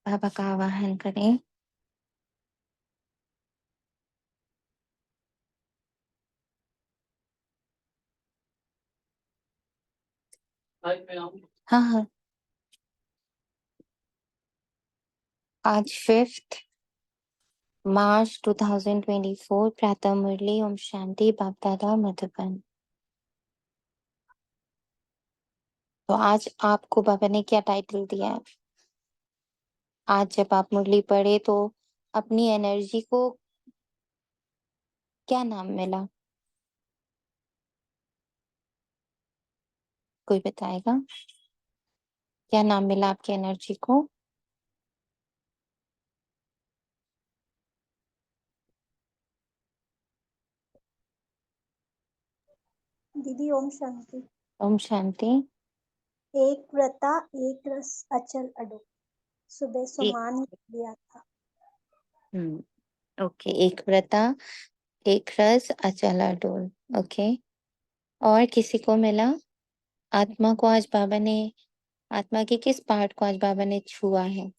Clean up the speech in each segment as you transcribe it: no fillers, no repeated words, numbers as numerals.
बाबा का आवाहन करें। हाँ हाँ, आज 5 मार्च 2024 प्रातः मुरली ओम शांति बाप दादा मधुबन। तो आज आपको बाबा ने क्या टाइटल दिया है? आज जब आप मुरली पढ़े तो अपनी एनर्जी को क्या नाम मिला? कोई बताएगा क्या नाम मिला आपकी एनर्जी को? दीदी ओम शांति। ओम शांति। एक व्रता एक रस अचल अडो, सुबह सुमान लिया था। ओके, एक व्रता एक रस अचल अडोल। ओके, और किसी को मिला? आत्मा को आज बाबा ने, आत्मा के किस पार्ट को आज बाबा ने छुआ है?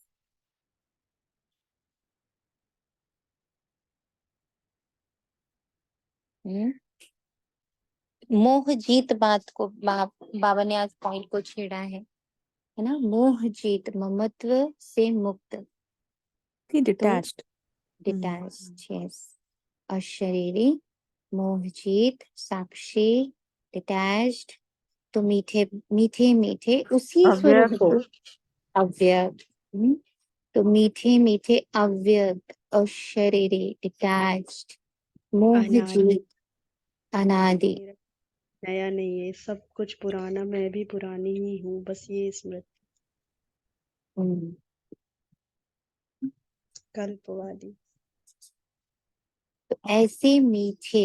मोह जीत बात को बाबा ने आज पॉइंट को छेड़ा है ना? मोह जीत, ममत्व से मुक्त, डिटैच्ड। Detached, yes. अशरीरी, मोह जीत, साक्षी, डिटैच्ड। तो मीठे मीठे मीठे उसी स्वरूप को अव्यक्त। तो मीठे मीठे अव्यक्त, अशरीरी, डिटैच्ड, मोह जीत, अनादि। नया नहीं है, सब कुछ पुराना, मैं भी पुरानी ही हूँ, बस ये स्मृति कल्प वाली। तो ऐसे मीठे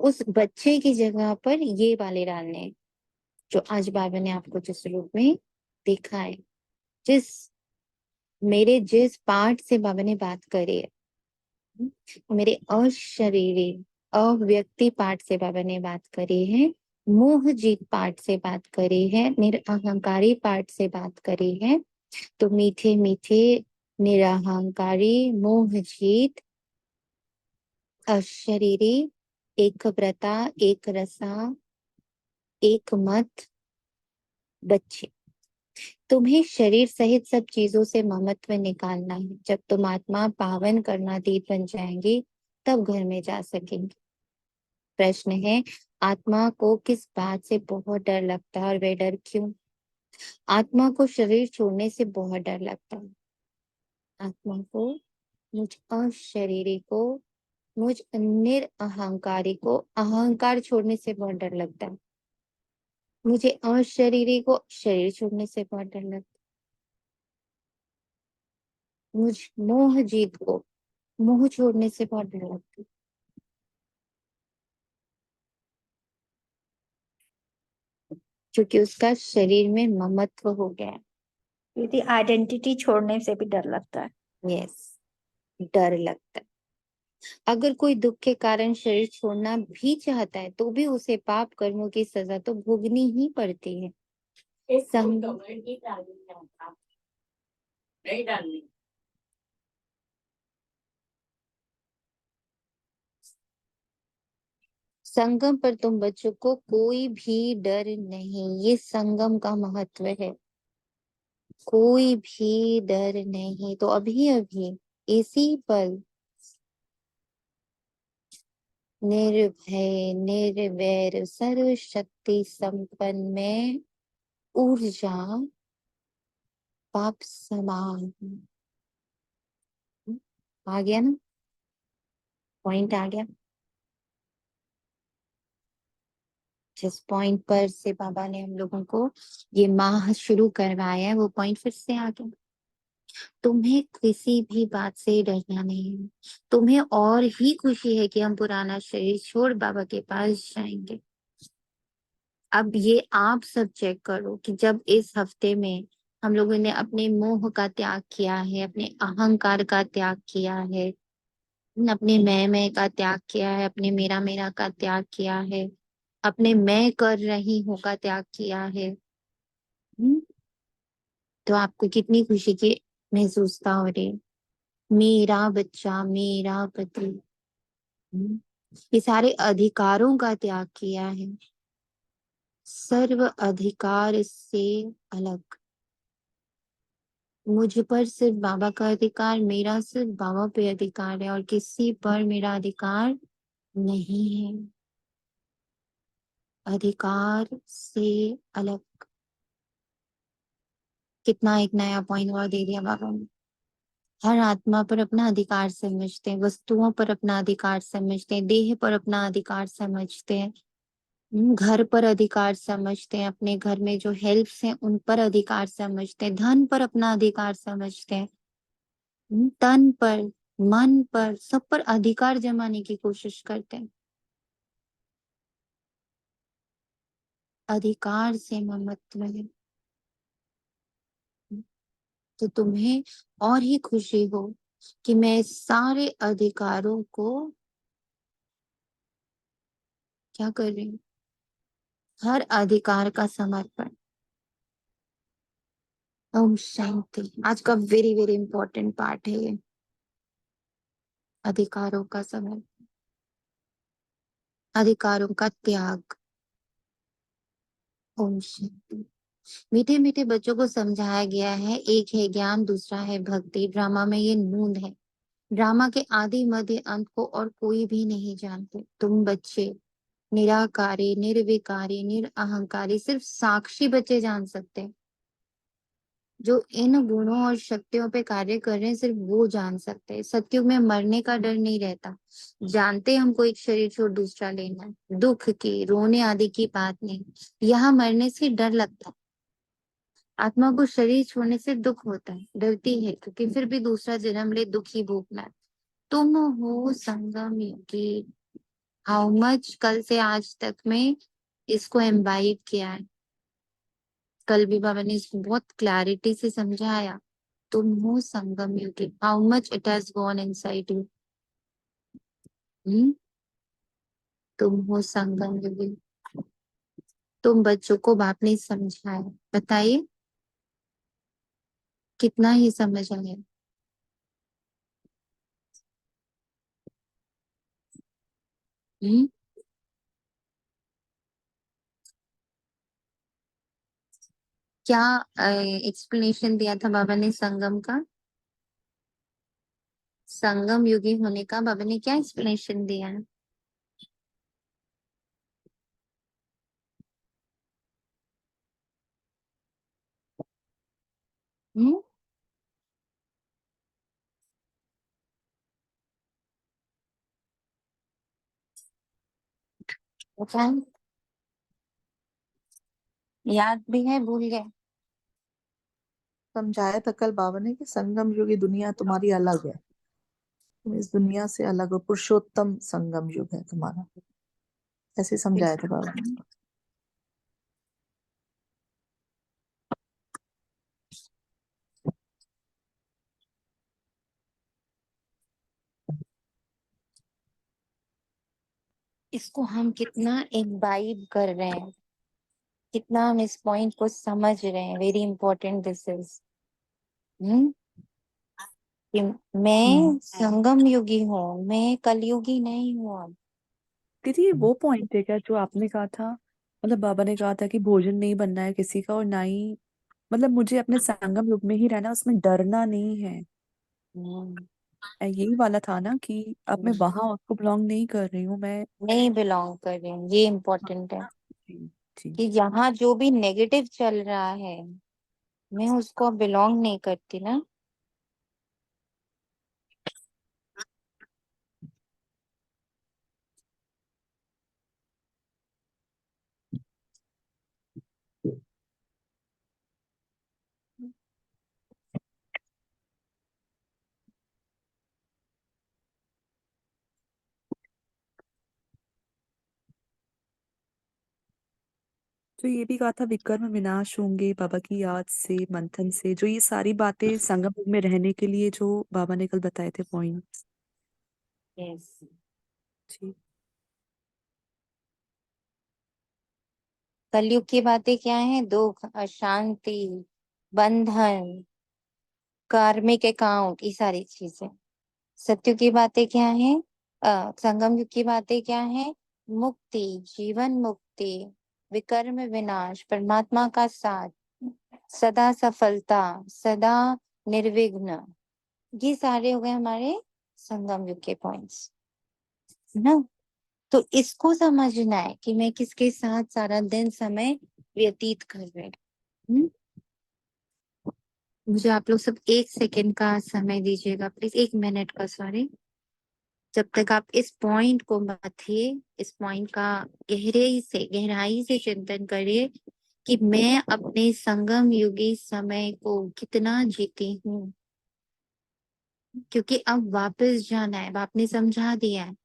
उस बच्चे की जगह पर ये वाले डालने हैं, जो आज बाबा ने आपको जिस रूप में देखा है, जिस पार्ट से बाबा ने बात करी है, मेरे अशरीरी अव्यक्ति पार्ट से बाबा ने बात करी है, मोह जीत पार्ट से बात करी है, निरअहंकारी पार्ट से बात करी है। तो मीठे मीठे निरअहंकारी, मोह जीत, अशरीरी, एक व्रता एक रसा एक मत बच्चे, तुम्हें शरीर सहित सब चीजों से ममत्व निकालना है। जब तुम आत्मा पावन करना दीप बन जाएंगी तब घर में जा सकेंगे। प्रश्न है, आत्मा को किस बात से बहुत डर लगता है और वह डर क्यों? आत्मा को शरीर छोड़ने से बहुत डर लगता है। आत्मा को, मुझ अशरीरी को, मुझ निरअहंकारी को अहंकार छोड़ने से बहुत डर लगता है। मुझे अशरीरी को शरीर छोड़ने से बहुत डर लगता है। मुझ मोह जीत को मोह छोड़ने से बहुत डर लगता है, क्योंकि उसका शरीर में ममत्व हो गया है। दीदी आइडेंटिटी छोड़ने से भी डर लगता है। यस, डर लगता है। अगर कोई दुख के कारण शरीर छोड़ना भी चाहता है तो भी उसे पाप कर्मों की सजा तो भोगनी ही पड़ती है। संगम पर तुम बच्चों को कोई भी डर नहीं, ये संगम का महत्व है। कोई भी डर नहीं। तो अभी अभी इसी पल निर्भय निर्वैर सर्व शक्ति संपन्न में ऊर्जा पाप समान। आ गया ना? पॉइंट आ गया। जिस पॉइंट पर से बाबा ने हम लोगों को ये माह शुरू करवाया है वो पॉइंट फिर से आ गया। तुम्हें किसी भी बात से डरना नहीं है। तुम्हें और ही खुशी है कि हम पुराना शरीर छोड़ बाबा के पास जाएंगे। अब ये आप सब चेक करो कि जब इस हफ्ते में हम लोगों ने अपने मोह का त्याग किया है, अपने अहंकार का त्याग किया है, अपने मैं का त्याग किया है, अपने मेरा मेरा का त्याग किया है, अपने मैं कर रही हूँ का त्याग किया है, तो आपको कितनी खुशी की महसूसता हो रही है। मेरा बच्चा, मेरा पति, ये सारे अधिकारों का त्याग किया है। सर्व अधिकार इससे अलग। मुझ पर सिर्फ बाबा का अधिकार, मेरा सिर्फ बाबा पे अधिकार है और किसी पर मेरा अधिकार नहीं है। अधिकार से अलग। कितना एक नया पॉइंट और दे दिया बाबा ने। हर आत्मा पर अपना अधिकार समझते हैं, वस्तुओं पर अपना अधिकार समझते हैं, देह पर अपना अधिकार समझते हैं, घर पर अधिकार समझते हैं, अपने घर में जो हेल्प्स हैं उन पर अधिकार समझते हैं, धन पर अपना अधिकार समझते हैं, तन पर, मन पर, सब पर अधिकार जमाने की कोशिश करते हैं। अधिकार से ममत्व है। तो तुम्हें और ही खुशी हो कि मैं सारे अधिकारों को क्या कर रही हूँ, हर अधिकार का समर्पण। ओम शांति। आज का वेरी वेरी इंपॉर्टेंट पार्ट है ये, अधिकारों का समर्पण, अधिकारों का त्याग। ओम शांति। मीठे मीठे बच्चों को समझाया गया है, एक है ज्ञान, दूसरा है भक्ति। ड्रामा में ये नूंद है। ड्रामा के आदि मध्य अंत को और कोई भी नहीं जानते। तुम बच्चे निराकारी, निर्विकारी, निरअहंकारी, सिर्फ साक्षी बच्चे जान सकते हैं। जो इन गुणों और शक्तियों पे कार्य कर रहे हैं सिर्फ वो जान सकते हैं। सतयुग में मरने का डर नहीं रहता। जानते हमको एक शरीर छोड़ दूसरा लेना है, दुख की, रोने आदि की बात नहीं। यहाँ मरने से डर लगता है। आत्मा को शरीर छोड़ने से दुख होता है, डरती है, क्योंकि फिर भी दूसरा जन्म ले दुख ही भोगना है। तुम हो संगम योगी। हाउ मच कल से आज तक में इसको एम्बाइब किया है। कल भी बाबा ने इसको बहुत क्लैरिटी से समझाया। तुम हो संगम योगी। How much it has gone inside you. तुम हो संगम योगी। तुम बच्चों को बाप ने समझाया। बताइए कितना ही समझ आया। हम्म। क्या एक्सप्लेनेशन दिया था बाबा ने संगम का? संगम योगी होने का बाबा ने क्या एक्सप्लेनेशन दिया है? हम्म। बताएं। याद भी है, भूल गए? समझाया था कल बाबा ने कि संगम युग, ये दुनिया तुम्हारी अलग है, तुम इस दुनिया से अलग हो, पुरुषोत्तम संगम युग है तुम्हारा। ऐसे समझाया था बाबा ने। इसको हम कितना इम्बाइब कर रहे हैं, कितना हम इस पॉइंट को समझ रहे हैं। Very important this is. Hmm. कि मैं संगम युगी हूँ, मैं कलयुगी नहीं हूँ अब। दीदी ये वो पॉइंट है क्या जो आपने कहा था, मतलब बाबा ने कहा था कि भोजन नहीं बनना है किसी का, और ना ही मतलब मुझे अपने संगम युग में ही रहना, उसमें डरना नहीं है। हम्म। यही वाला था ना कि अब मैं वहां उसको बिलोंग नहीं कर रही हूँ मैं। नहीं बिलोंग कर रही हूँ, ये इम्पोर्टेंट है। जी जी। कि यहाँ जो भी नेगेटिव चल रहा है मैं उसको बिलोंग नहीं करती ना। तो ये भी कहा था विकर्म विनाश होंगे बाबा की याद से, मंथन से, जो ये सारी बातें संगम युग में रहने के लिए जो बाबा ने कल बताए थे पॉइंट। यस। जी। कलयुग की बातें क्या है? दुख, अशांति, बंधन, कार्मिक अकाउंट, ये सारी चीजें। सत्युग की बातें क्या है? संगम युग की बातें क्या है? मुक्ति, जीवन मुक्ति, विकर्म विनाश, परमात्मा का साथ, सदा सफलता, सदा निर्विघ्न। ये सारे हो गए हमारे संगम युग के पॉइंट्स, है ना? तो इसको समझना है कि मैं किसके साथ सारा दिन समय व्यतीत कर रही हूँ। मुझे आप लोग सब 1 सेकंड का समय दीजिएगा प्लीज, 1 मिनट का, सॉरी। जब तक आप इस पॉइंट को मथिए, इस पॉइंट का गहराई से चिंतन करिए कि मैं अपने संगम युगी समय को कितना जीती हूँ, क्योंकि अब वापस जाना है, आपने समझा दिया है।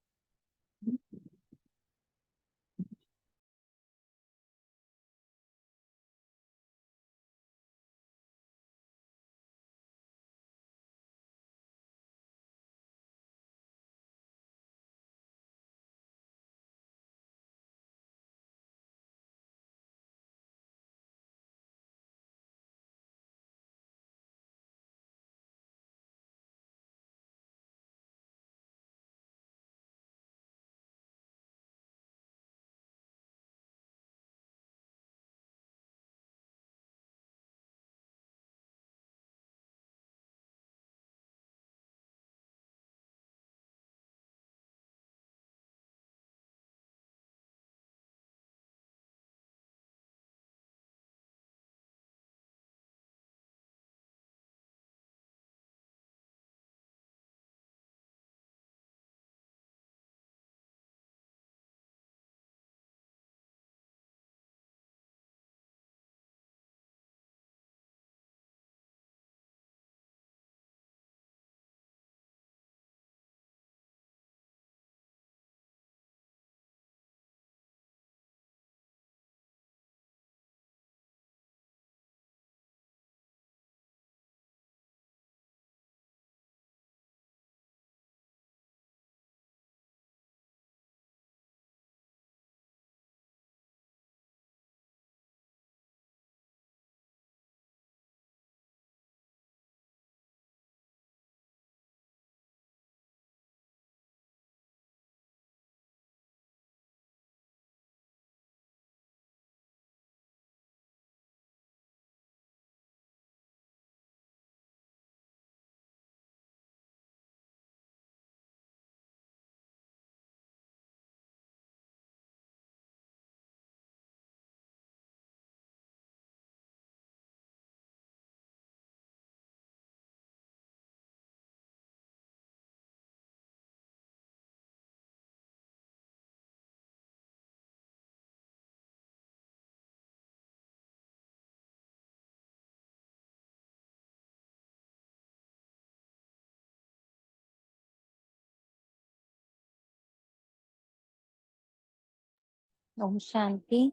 ओम शांति।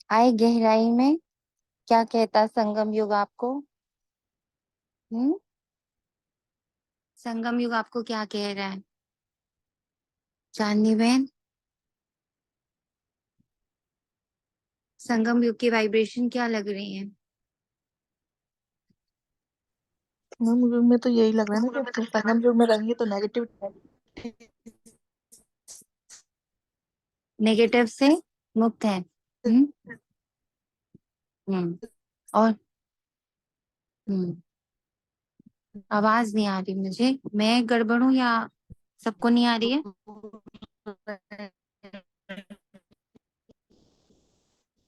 आए गहराई में, क्या कहता संगम युग आपको? संगम युग आपको क्या कह रहा है? चांदनी बहन, संगम युग की वाइब्रेशन क्या लग रही है? संगम युग में तो यही लग रहा है ना कि संगम युग में रहेंगे तो नेगेटिव नेगेटिव से मुक्त है। हम्म हम्म और आवाज नहीं आ रही मुझे, मैं गड़बड़ हूँ या सबको नहीं आ रही है?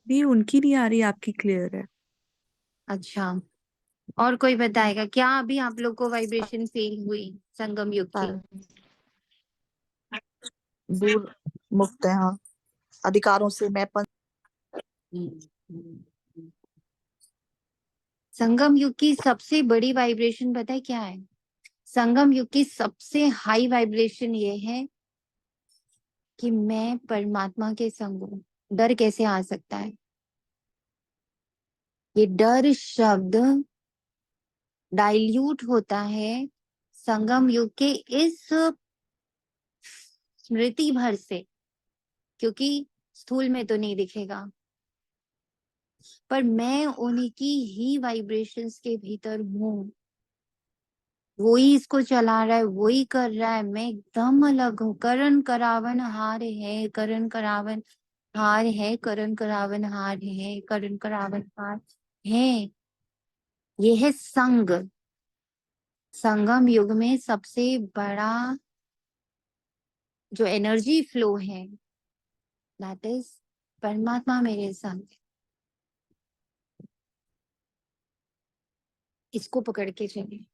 नहीं, उनकी नहीं आ रही, आपकी क्लियर है। अच्छा, और कोई बताएगा क्या अभी आप लोग को वाइब्रेशन फील हुई संगम युग की? दूर मुक्त है, हाँ, अधिकारों से मैं संगम युग की सबसे बड़ी वाइब्रेशन पता है क्या है? संगम युग की सबसे हाई वाइब्रेशन ये है कि मैं परमात्मा के संग हूं। डर कैसे आ सकता है? ये डर शब्द डाइल्यूट होता है संगम युग के इस स्मृति भर से, क्योंकि स्थूल में तो नहीं दिखेगा। पर मैं उन्हीं की ही वाइब्रेशंस के भीतर हूँ। वही इसको चला रहा है, वही कर रहा है, मैं एकदम अलग हूँ। करण करावन हार है, करण करावन हार है, करण करावन हार है, करण करावन हार है। ये है संग। संगम युग में सबसे बड़ा जो एनर्जी फ्लो है, दैट इज परमात्मा मेरे संग है। इसको पकड़ के चलिए,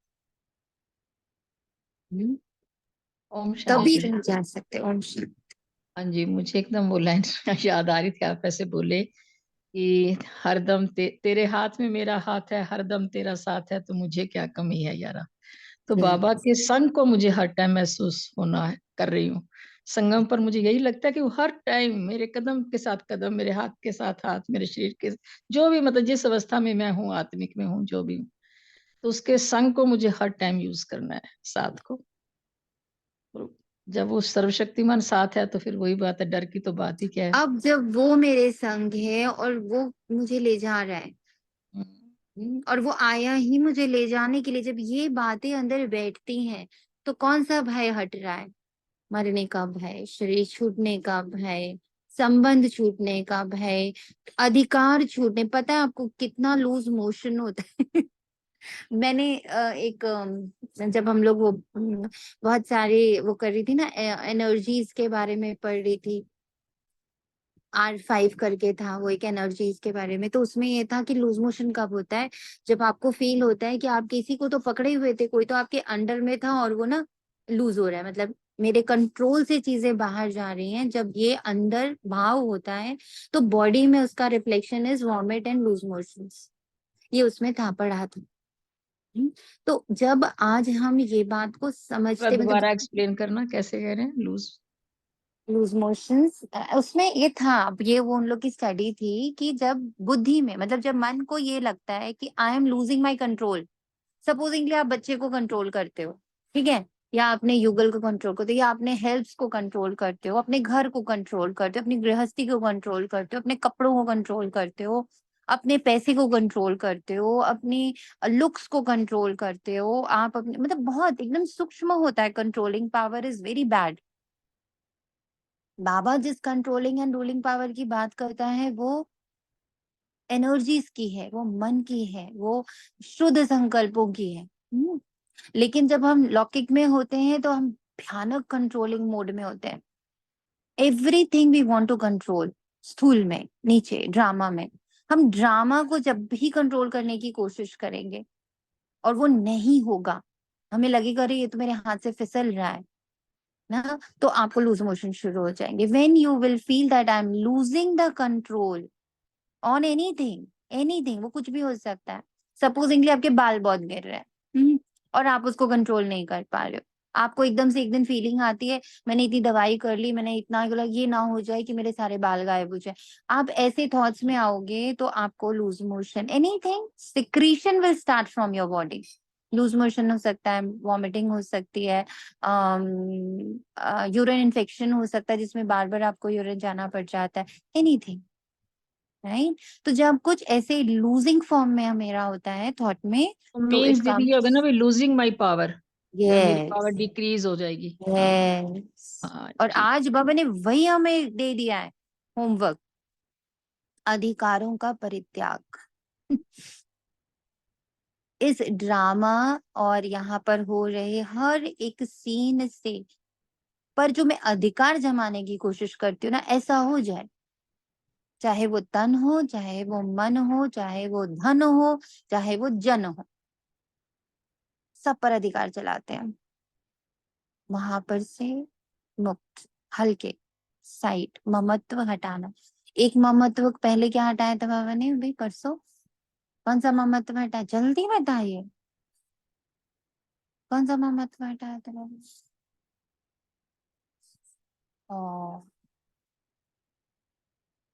ओम शांति तभी जी। हम जा सकते। ओम शांति। हाँ जी, मुझे एकदम वो लाइन याद आ रही थी, आप ऐसे बोले कि हरदम तेरे हाथ में मेरा हाथ है, हरदम तेरा साथ है, तो मुझे क्या कमी है यारा। तो बाबा के संग को मुझे हर टाइम महसूस होना है, कर रही हूँ। संगम पर मुझे यही लगता है कि वो हर टाइम मेरे कदम के साथ कदम, मेरे हाथ के साथ हाथ, मेरे शरीर के जो भी, मतलब जिस अवस्था में मैं हूँ, आत्मिक में हूँ, जो भी हूँ, तो उसके संग को मुझे हर टाइम यूज करना है, साथ को। और जब वो सर्वशक्तिमान साथ है तो फिर वही बात है, डर की तो बात ही क्या है। अब जब वो मेरे संग है और वो मुझे ले जा रहा है, और वो आया ही मुझे ले जाने के लिए, जब ये बातें अंदर बैठती हैं, तो कौन सा भय हट रहा है? मरने का भय, शरीर छूटने का भय, संबंध छूटने का भय, अधिकार छूटने। पता है आपको कितना लूज मोशन होता है? मैंने जब हम लोग वो बहुत सारे वो कर रही थी ना, एनर्जीज के बारे में पढ़ रही थी, R5 करके था वो, एक एनर्जीज के बारे में। तो उसमें ये था कि लूज मोशन कब होता है? जब आपको फील होता है कि आप किसी को तो पकड़े हुए थे, कोई तो आपके अंडर में था और वो ना लूज हो रहा है, मतलब मेरे कंट्रोल से चीजें बाहर जा रही हैं। जब ये अंदर भाव होता है तो बॉडी में उसका reflection is vomit and loose motions. ये उसमें था, पढ़ा था। तो जब आज हम ये बात को समझते, मतलब दोबारा एक्सप्लेन करना, कैसे कह रहे हैं लूज लूज मोशंस, उसमें ये था, ये वो उन लोग की स्टडी थी कि जब बुद्धि में, मतलब जब मन को ये लगता है कि I am losing my control. Supposedly आप बच्चे को कंट्रोल करते हो, ठीक है, या अपने युगल को कंट्रोल करते हो, या अपने हेल्थ को कंट्रोल करते हो, अपने घर को कंट्रोल करते हो, अपनी गृहस्थी को कंट्रोल करते हो, अपने कपड़ों को कंट्रोल करते हो, अपने पैसे को कंट्रोल करते हो, अपनी लुक्स को कंट्रोल करते हो, आप अपने, मतलब बहुत एकदम सूक्ष्म होता है। Controlling power is very bad. बाबा जिस कंट्रोलिंग एंड रूलिंग पावर की बात करता है, वो एनर्जीज की है, वो मन की है, वो शुद्ध संकल्पों की है। लेकिन जब हम लौकिक में होते हैं तो हम भयानक कंट्रोलिंग मोड में होते हैं। Everything we want to control. स्थूल में, नीचे ड्रामा में, हम ड्रामा को जब भी कंट्रोल करने की कोशिश करेंगे और वो नहीं होगा, हमें लगेगा अरे ये तो मेरे हाथ से फिसल रहा है ना, तो आपको लूज मोशन शुरू हो जाएंगे। When you will feel that I am losing the control on anything, anything, वो कुछ भी हो सकता है। सपोजिंगली आपके बाल बहुत गिर रहे हैं, और आप उसको कंट्रोल नहीं कर पा रहे हो। आपको एकदम से एक दिन फीलिंग आती है, मैंने इतनी दवाई कर ली, मैंने इतना बोला, ये ना हो जाए कि मेरे सारे बाल गायब हो जाए। आप ऐसे थॉट्स में आओगे तो आपको loose motion, anything, secretion will start from your body. Loose motion हो सकता है, वॉमिटिंग हो सकती है, यूरिन इन्फेक्शन हो सकता है जिसमें बार बार आपको यूरिन जाना पड़ जाता है, एनीथिंग, राइट। तो जब कुछ ऐसे लूजिंग फॉर्म में मेरा होता है थॉट में, तो मीन्स इसका, दीदी, ये होगा ना भाई, लूजिंग माई पावर, या मेरी पावर यस, डिक्रीज हो जाएगी। यस। हाँ और ठीक। आज बाबा ने वही हमें दे दिया है, होमवर्क, अधिकारों का परित्याग। इस ड्रामा और यहाँ पर हो रहे हर एक सीन से, पर जो मैं अधिकार जमाने की कोशिश करती हूँ ना, ऐसा हो जाए, चाहे वो तन हो, चाहे वो मन हो, चाहे वो धन हो, चाहे वो जन हो, सब पर अधिकार चलाते हैं। वहां पर से मुक्त, हल्के, साइड, ममत्व हटाना। एक ममत्व पहले क्या हटाया था बाबा ने भाई परसों? कौन सा ममत्व हटाया, जल्दी बताइए, कौन सा ममत्व हटाया था बाबा? ओ,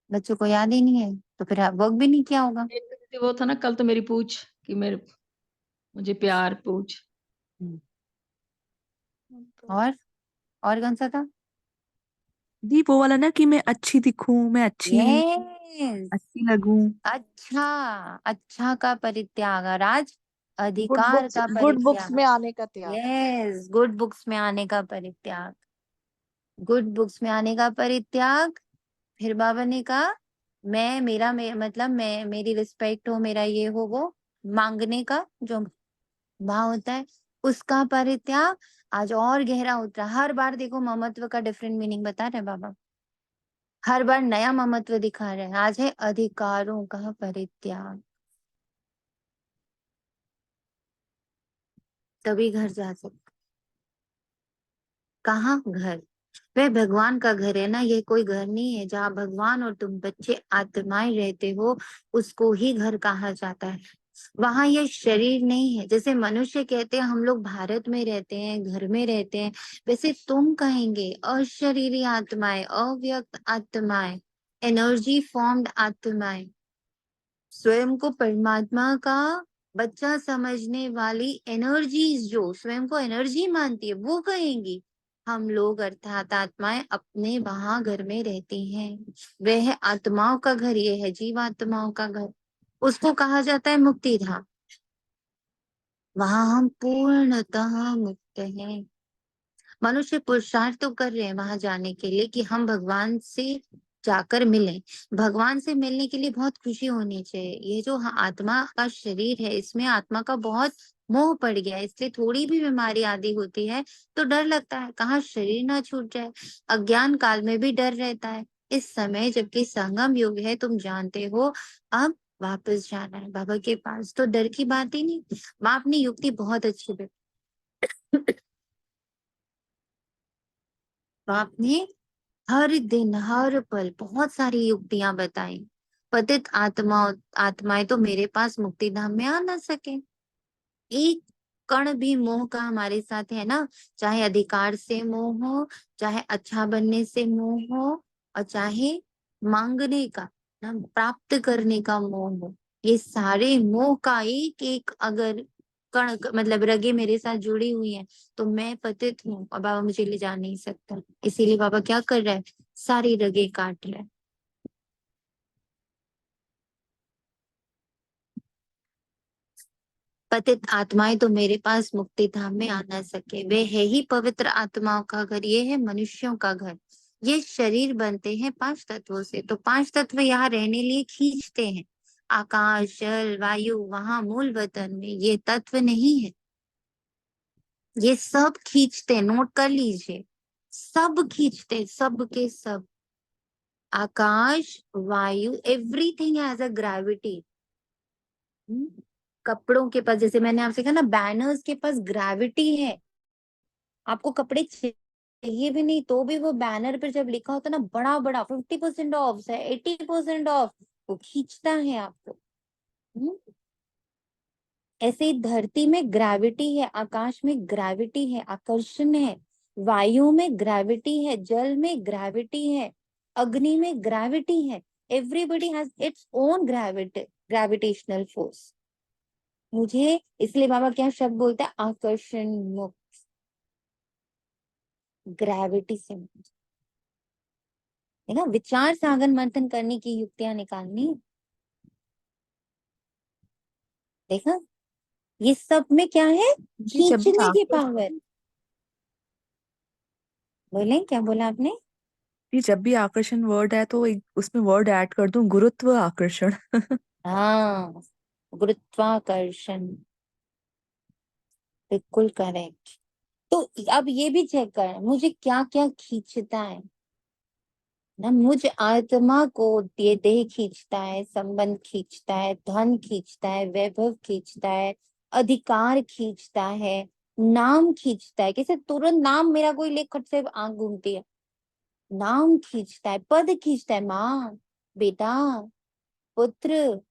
बच्चों को याद ही नहीं है तो फिर वर्क भी नहीं किया होगा। एक तो दीदी वो था ना, कल तो मेरी पूछ कि मेरे, मुझे प्यार पूछ। हम्म, तो और कौन सा था? दी वो वाला ना कि मैं अच्छी दिखूं, मैं अच्छी यस, अच्छी लगूं। अच्छा, अच्छा का परित्याग और आज गुड अधिकार बुक्स का गुड बुक्स परित्याग। में आने का त्याग। यस, गुड बुक्स में आने का परित्याग, गुड बुक्स में आने का परित्याग। फिर बाबा ने कहा मतलब मैं, मेरी रिस्पेक्ट हो, मेरा ये हो, वो मांगने का जो भाव होता है उसका परित्याग। आज और गहरा उतरा, हर बार देखो ममत्व का डिफरेंट मीनिंग बता रहे हैं बाबा, हर बार नया ममत्व दिखा रहे हैं। आज है अधिकारों का परित्याग, तभी घर जा सकते। कहाँ घर? वह भगवान का घर है ना, ये कोई घर नहीं है। जहाँ भगवान और तुम बच्चे आत्माएं रहते हो उसको ही घर कहा जाता है। वहां ये शरीर नहीं है। जैसे मनुष्य कहते हैं हम लोग भारत में रहते हैं, घर में रहते हैं, वैसे तुम कहेंगे अशरीरी आत्माएं, अव्यक्त आत्माएं, एनर्जी फॉर्म्ड आत्माएं, स्वयं को परमात्मा का बच्चा समझने वाली एनर्जीज, जो स्वयं को एनर्जी मानती है, वो कहेंगी हम लोग अर्थात आत्माएं अपने वहां घर में रहती हैं। वह है आत्माओं का घर, ये है जीवात्माओं का घर। उसको कहा जाता है मुक्ति धाम। वहां हम पूर्णतः मुक्त हैं। मनुष्य पुरुषार्थ तो कर रहे हैं वहां जाने के लिए कि हम भगवान से जाकर मिलें। भगवान से मिलने के लिए बहुत खुशी होनी चाहिए। ये जो आत्मा का शरीर है, इसमें आत्मा का बहुत मोह पड़ गया है, इसलिए थोड़ी भी बीमारी आदि होती है तो डर लगता है कहाँ शरीर ना छूट जाए। अज्ञान काल में भी डर रहता है। इस समय जबकि संगम युग है, तुम जानते हो, अब वापस जाना है बाबा के पास, तो डर की बात ही नहीं। माँ अपनी युक्ति बहुत अच्छी बाप ने हर दिन हर पल बहुत सारी युक्तियां बताई। पतित आत्माएं तो मेरे पास मुक्ति धाम में आ ना सके। एक कण भी मोह का हमारे साथ है ना, चाहे अधिकार से मोह हो, चाहे अच्छा बनने से मोह हो, और चाहे मांगने का ना, प्राप्त करने का मोह हो। ये सारे मोह का एक एक अगर कण मतलब रगे मेरे साथ जुड़ी हुई है तो मैं पतित हूँ और बाबा मुझे ले जा नहीं सकता। इसीलिए बाबा क्या कर रहा है, सारी रगे काट रहा है। पतित आत्माएं तो मेरे पास मुक्ति धाम में आ ना सके। वे है ही पवित्र आत्माओं का घर, ये है मनुष्यों का घर। ये शरीर बनते हैं 5 तत्वों से, तो 5 तत्व यहाँ रहने लिए खींचते हैं। आकाश, जल, वायु, वहां मूल वतन में ये तत्व नहीं है, ये सब खींचते हैं। नोट कर लीजिए, सब खींचते, सब के सब। आकाश, वायु, एवरीथिंग हैज अ ग्रेविटी। कपड़ों के पास, जैसे मैंने आपसे कहा ना, बैनर्स के पास ग्रेविटी है। आपको कपड़े चाहिए भी नहीं तो भी वो बैनर पर जब लिखा होता है ना बड़ा बड़ा 50% ऑफ है, 80% ऑफ, वो खींचता है आपको। हम्म? ऐसे ही धरती में ग्रेविटी है, आकाश में ग्रेविटी है, आकर्षण है, वायु में ग्रेविटी है, जल में ग्रेविटी है, अग्नि में ग्रेविटी है। Everybody has its own gravitational force. मुझे इसलिए बाबा क्या शब्द बोलते हैं, आकर्षण मुक्त, ग्रेविटी से मुक्त। है ना, विचार सागर मंथन करने की युक्तियां निकालनी। देखा, ये सब में क्या है, जी जब भी खींचने की आकर पावर। बोले, क्या बोला आपने? जी जब भी आकर्षण वर्ड है तो एक उसमें वर्ड ऐड कर दूं, गुरुत्व आकर्षण। हाँ, गुरुत्वाकर्षण, बिल्कुल करेक्ट। तो अब ये भी चेक करें मुझे क्या क्या खींचता है ना। मुझ आत्मा को ये देह खींचता है, संबंध खींचता है, धन खींचता है, वैभव खींचता है, अधिकार खींचता है, नाम खींचता है। कैसे तुरंत नाम मेरा कोई ले, खट से आंख घूमती है। नाम खींचता है, पद खींचता है, माँ, बेटा, पुत्र,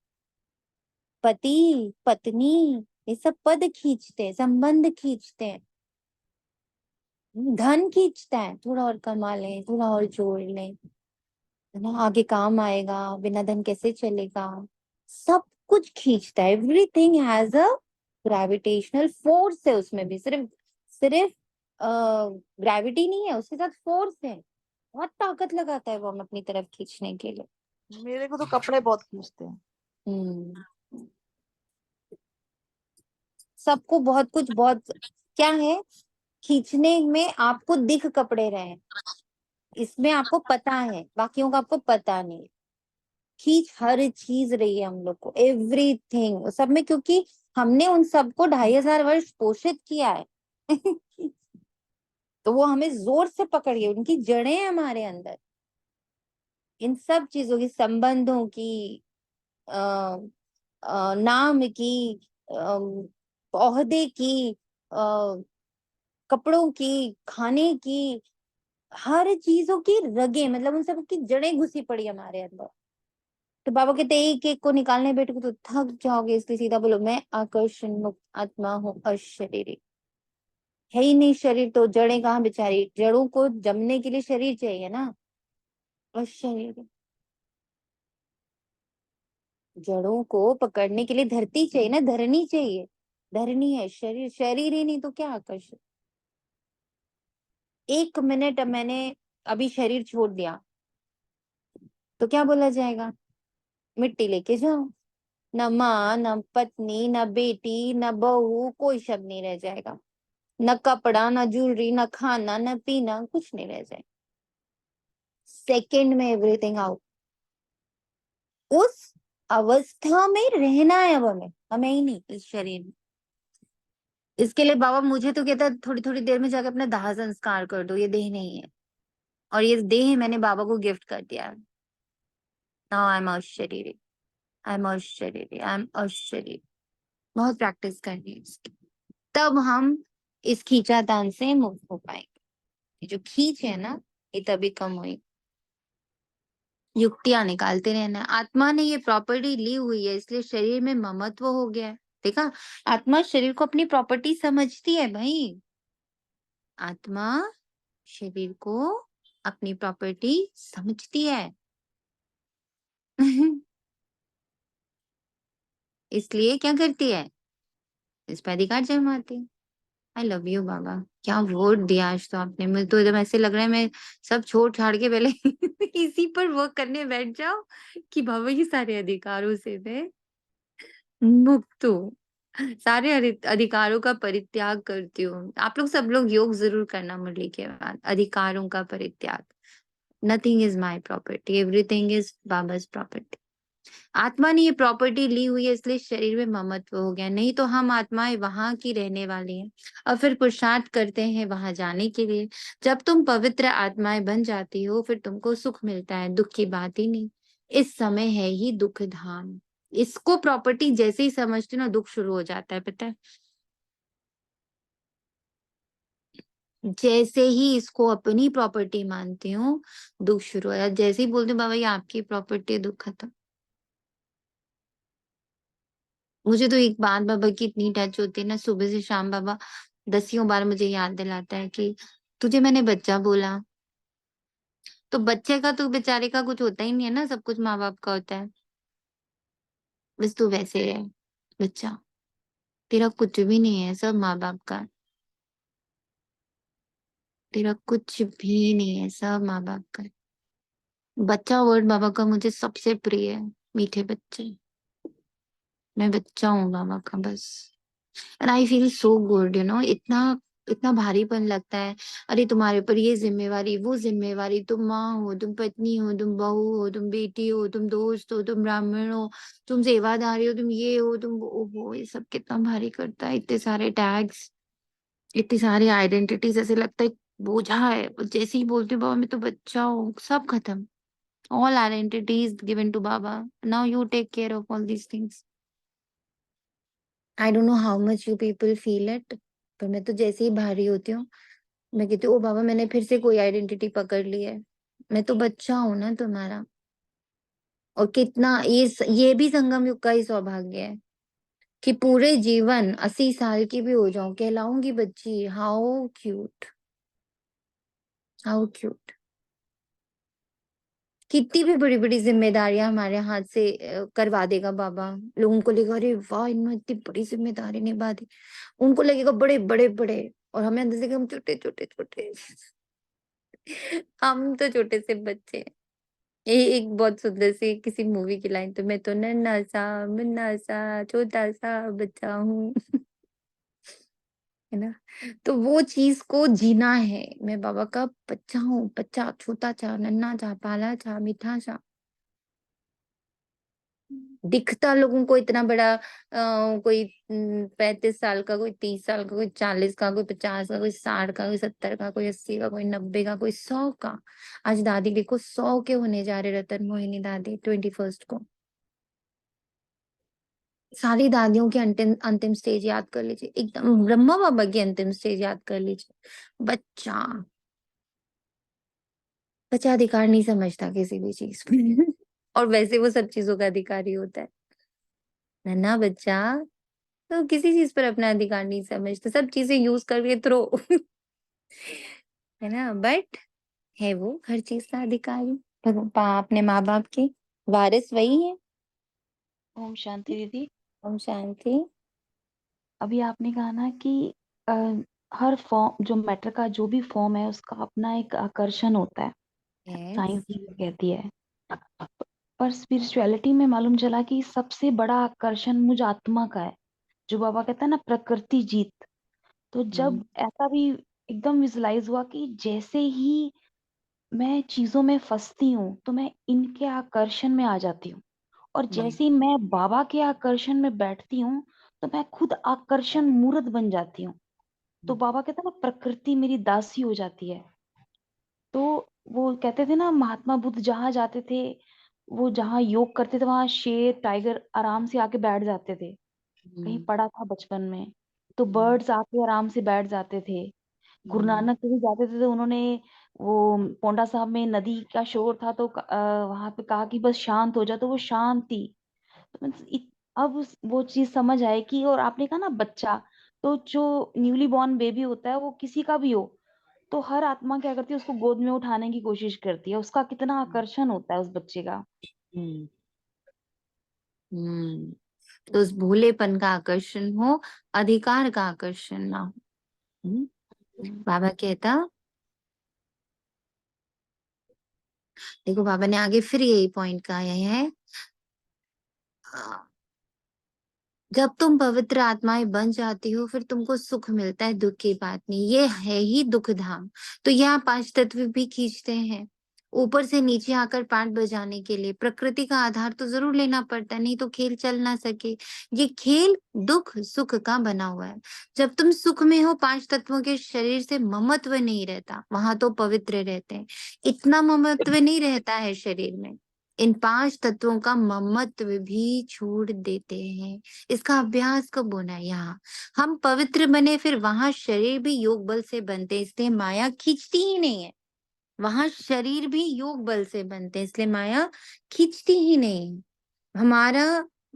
पति, पत्नी, ये सब पद खींचते हैं, संबंध खींचते हैं। धन खींचता है, थोड़ा और कमा लें, थोड़ा और जोड़ लें, है ना, आगे काम आएगा, बिना धन कैसे चलेगा। सब कुछ खींचता है। Everything has a gravitational force है। उसमें भी सिर्फ सिर्फ ग्रेविटी नहीं है, उसके साथ फोर्स है। बहुत ताकत लगाता है वो हम अपनी तरफ खींचने के लिए। मेरे को तो कपड़े बहुत खींचते हैं। हम्म सबको बहुत कुछ बहुत क्या है, खींचने में आपको दिख कपड़े रहे हैं, इसमें आपको पता है, बाकियों का आपको पता नहीं। खींच हर चीज रही है हम लोग को, एवरीथिंग सब में, क्योंकि हमने उन सबको 2500 वर्ष पोषित किया है। तो वो हमें जोर से पकड़िए, उनकी जड़ें हैं हमारे अंदर, इन सब चीजों की, संबंधों की, आ, नाम की, ओहदे की, कपड़ों की, खाने की, हर चीजों की रगे, मतलब उन सब की जड़ें घुसी पड़ी हमारे अंदर। तो बाबा कहते हैं एक एक को निकालने बैठो तो थक जाओगे, इसलिए सीधा बोलो मैं आकर्षण मुक्त आत्मा हूँ, अशरीरी। है ही नहीं शरीर, तो जड़ें कहाँ बेचारी, जड़ों को जमने के लिए शरीर चाहिए ना, अशरीरी। जड़ों को पकड़ने के लिए धरती चाहिए ना, धरनी चाहिए, धरनी है शरीर, शरीर ही नहीं तो क्या आकर्षण। 1 मिनट मैंने अभी शरीर छोड़ दिया तो क्या बोला जाएगा, मिट्टी लेके जाओ, न माँ न पत्नी न बेटी न बहू, कोई शब्द नहीं रह जाएगा, न कपड़ा न ज्वेलरी न खाना न पीना, कुछ नहीं रह जाएगा, सेकंड में एवरीथिंग आउट। उस अवस्था में रहना है अब हमें, हमें ही नहीं, इस शरीर में। इसके लिए बाबा मुझे तो कहता है थोड़ी थोड़ी देर में जाके अपना दाह संस्कार कर दो, ये देह नहीं है, और ये देह मैंने बाबा को गिफ्ट कर दिया है। नाउ आई एम अशरीरी, आई एम अशरीरी, आई एम अशरीरी। बहुत प्रैक्टिस करनी है इसकी, तब हम इस खींचातान से मुक्त हो पाएंगे। ये जो खींच है ना, ये तभी कम हुई। युक्तियां निकालते रहना है। आत्मा ने ये प्रॉपर्टी ली हुई है, इसलिए शरीर में ममत्व हो गया है। देखा, आत्मा शरीर को अपनी प्रॉपर्टी समझती है भाई, आत्मा शरीर को अपनी प्रॉपर्टी समझती है। इसलिए क्या करती है, इस पर अधिकार जमाती है। आई लव यू बाबा, क्या वोट दिया आज तो आपने, मुझे तो एकदम ऐसे लग रहा है मैं सब छोड़ छाड़ के पहले इसी पर वर्क करने बैठ जाओ, कि बाबा ये सारे अधिकारों से मैं मुक्त हूँ, सारे अधिकारों का परित्याग करती हूँ। आप लोग सब लोग योग जरूर करना मुरली के बाद, अधिकारों का परित्याग। Nothing is my property, everything is बाबा's प्रॉपर्टी। आत्मा ने ये प्रॉपर्टी ली हुई है, इसलिए शरीर में ममत्व हो गया, नहीं तो हम आत्माएं वहां की रहने वाली हैं, और फिर पुरुषार्थ करते हैं वहां जाने के लिए। जब तुम पवित्र आत्माएं बन जाती हो, फिर तुमको सुख मिलता है, दुख की बात ही नहीं। इस समय है ही दुख धाम, इसको प्रॉपर्टी जैसे ही समझते हो ना, दुख शुरू हो जाता है, पता है। जैसे ही इसको अपनी प्रॉपर्टी मानती हूँ, दुख शुरू हो जाता है। जैसे ही बोलती हूँ बाबा ये आपकी प्रॉपर्टी है, दुख खत्म। मुझे तो एक बात बाबा की इतनी टच होती है ना, सुबह से शाम बाबा 10 बार मुझे याद दिलाता है कि तुझे मैंने बच्चा बोला, तो बच्चे का तो बेचारे का कुछ होता ही नहीं है ना, सब कुछ माँ बाप का होता है। बस तू वैसे है बच्चा, तेरा कुछ भी नहीं है, सब माँ बाप का, तेरा कुछ भी नहीं है, सब माँ बाप का। बच्चा वर्ड बाबा का मुझे सबसे प्रिय है, मीठे बच्चे, मैं बच्चा हूँ बाबा का बस। And I feel so good, इतना इतना भारीपन लगता है। अरे तुम्हारे ऊपर ये जिम्मेवारी वो जिम्मेवारी, तुम माँ हो, तुम पत्नी हो, तुम बहू हो, तुम बेटी हो, तुम दोस्त हो, तुम ब्राह्मण हो, तुम सेवादारी हो, तुम ये हो, तुम वो हो। ये सब कितना भारी करता है, इतने सारे टैग्स, इतनी सारी आइडेंटिटीज, ऐसे लगता है बोझा है। और जैसे ही बोलती हूँ बाबा मैं तो बच्चा हूँ, सब खत्म, all identities given to Baba, now you take care of all these things. I don't know how much you people feel it, पर मैं तो जैसे ही भारी होती हूँ, मैं कहती हूँ ओ बाबा मैंने फिर से कोई आइडेंटिटी पकड़ ली है, मैं तो बच्चा हूं ना तुम्हारा। और कितना ये भी संगम युग का ही सौभाग्य है कि पूरे जीवन 80 साल की भी हो जाऊं, कहलाऊंगी बच्ची। How cute, how cute. कितनी भी बड़ी बड़ी जिम्मेदारियां हमारे हाथ से करवा देगा बाबा, लोगों को लगेगा अरे वाह इन्होंने इतनी बड़ी जिम्मेदारी निभा दी, उनको लगेगा बड़े बड़े बड़े, और हमें अंदर से कि हम छोटे छोटे छोटे। हम तो छोटे से बच्चे हैं। एक बहुत सुंदर सी किसी मूवी की लाइन, तो मैं तो नन्हा सा मुन्ना सा छोटा सा बच्चा हूँ। है ना? तो वो चीज को जीना है। मैं बाबा का बच्चा हूँ, बच्चा छोटा सा नन्हा सा पाला सा मीठा सा। दिखता लोगों को इतना बड़ा, कोई 35 साल का, कोई 30 साल का, कोई 40 का, कोई 50 का, कोई 60 का, कोई 70 का, कोई 80 का, कोई 90 का, कोई 100 का। आज दादी देखो 100 के होने जा रहे, रतन मोहिनी दादी 21 को। सारी दादियों की अंतिम अंतिम स्टेज याद कर लीजिए, एकदम ब्रह्मा बाबा की अंतिम स्टेज याद कर लीजिए। बच्चा, बच्चा अधिकार नहीं समझता किसी भी चीज में। और वैसे वो सब चीजों का अधिकारी होता है। नन्हा बच्चा तो किसी चीज पर अपना अधिकार नहीं समझता, सब चीजें यूज करके थ्रो। है ना? बट है वो हर चीज का अधिकारी। अपने माँ बाप के वारिस वही है। ओम शांति दीदी। ओम शांति। अभी आपने कहा ना कि अ, हर फॉर्म, जो मैटर का जो भी फॉर्म है उसका अपना एक आकर्षण होता है, साइंस यस। भी ये कहती है। पर स्पिरिचुअलिटी में मालूम चला कि सबसे बड़ा आकर्षण मुझ आत्मा का है, जो बाबा कहता है ना, प्रकृति जीत। तो जब ऐसा भी एकदम विजुलाइज हुआ कि जैसे ही मैं चीजों में फंसती हूँ तो मैं इनके आकर्षण में आ जाती हूँ, और जैसे ही मैं बाबा के आकर्षण में बैठती हूँ तो मैं खुद आकर्षण मूर्त बन जाती हूँ। तो बाबा कहते हैं ना, प्रकृति मेरी दासी हो जाती है। तो वो कहते थे ना, महात्मा बुद्ध जहां जाते थे, वो जहां योग करते थे, वहां शेर टाइगर आराम से आके बैठ जाते थे। कहीं पढ़ा था बचपन में। तो बर्ड्स आके आराम से बैठ जाते थे। गुरु नानक कहीं जाते थे तो उन्होंने, वो पोंडा साहब में नदी का शोर था तो वहां पे कहा कि बस शांत हो जाए, तो वो शांत थी। तो अब वो चीज समझ आए कि, और आपने कहा ना बच्चा, तो जो न्यूली बॉर्न बेबी होता है वो किसी का भी हो, तो हर आत्मा क्या करती है, उसको गोद में उठाने की कोशिश करती है। उसका कितना आकर्षण होता है उस बच्चे का। हम्म। तो उस भोलेपन का आकर्षण हो, अधिकार का आकर्षण ना हो। बाबा कहता, देखो बाबा ने आगे फिर यही पॉइंट कहा है, जब तुम पवित्र आत्माएं बन जाती हो फिर तुमको सुख मिलता है, दुख की बात नहीं, ये है ही दुख धाम। तो यहाँ 5 तत्व भी खींचते हैं ऊपर से नीचे आकर पाठ बजाने के लिए। प्रकृति का आधार तो जरूर लेना पड़ता है, नहीं तो खेल चल ना सके। ये खेल दुख सुख का बना हुआ है। जब तुम सुख में हो, 5 तत्वों के शरीर से ममत्व नहीं रहता, वहां तो पवित्र रहते हैं। इतना ममत्व नहीं रहता है शरीर में, इन 5 तत्वों का ममत्व भी छोड़ देते हैं। इसका अभ्यास कब होना है? यहाँ हम पवित्र बने, फिर वहां शरीर भी योग बल से बनते हैं, इसलिए माया खींचती ही नहीं है। वहां शरीर भी योग बल से बनते हैं, इसलिए माया खींचती ही नहीं है। हमारा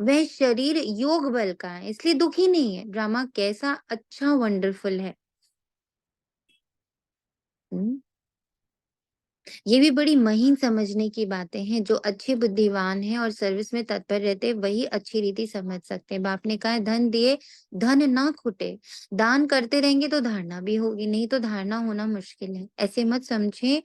वह शरीर योग बल का है, इसलिए दुखी नहीं है। ड्रामा कैसा अच्छा वंडरफुल है। हम्म। ये भी बड़ी महीन समझने की बातें हैं। जो अच्छे बुद्धिमान हैं और सर्विस में तत्पर रहते हैं वही अच्छी रीति समझ सकते हैं। बाप ने कहा है, धन दिए धन ना खुटे। दान करते रहेंगे तो धारणा भी होगी, नहीं तो धारणा होना मुश्किल है। ऐसे मत समझे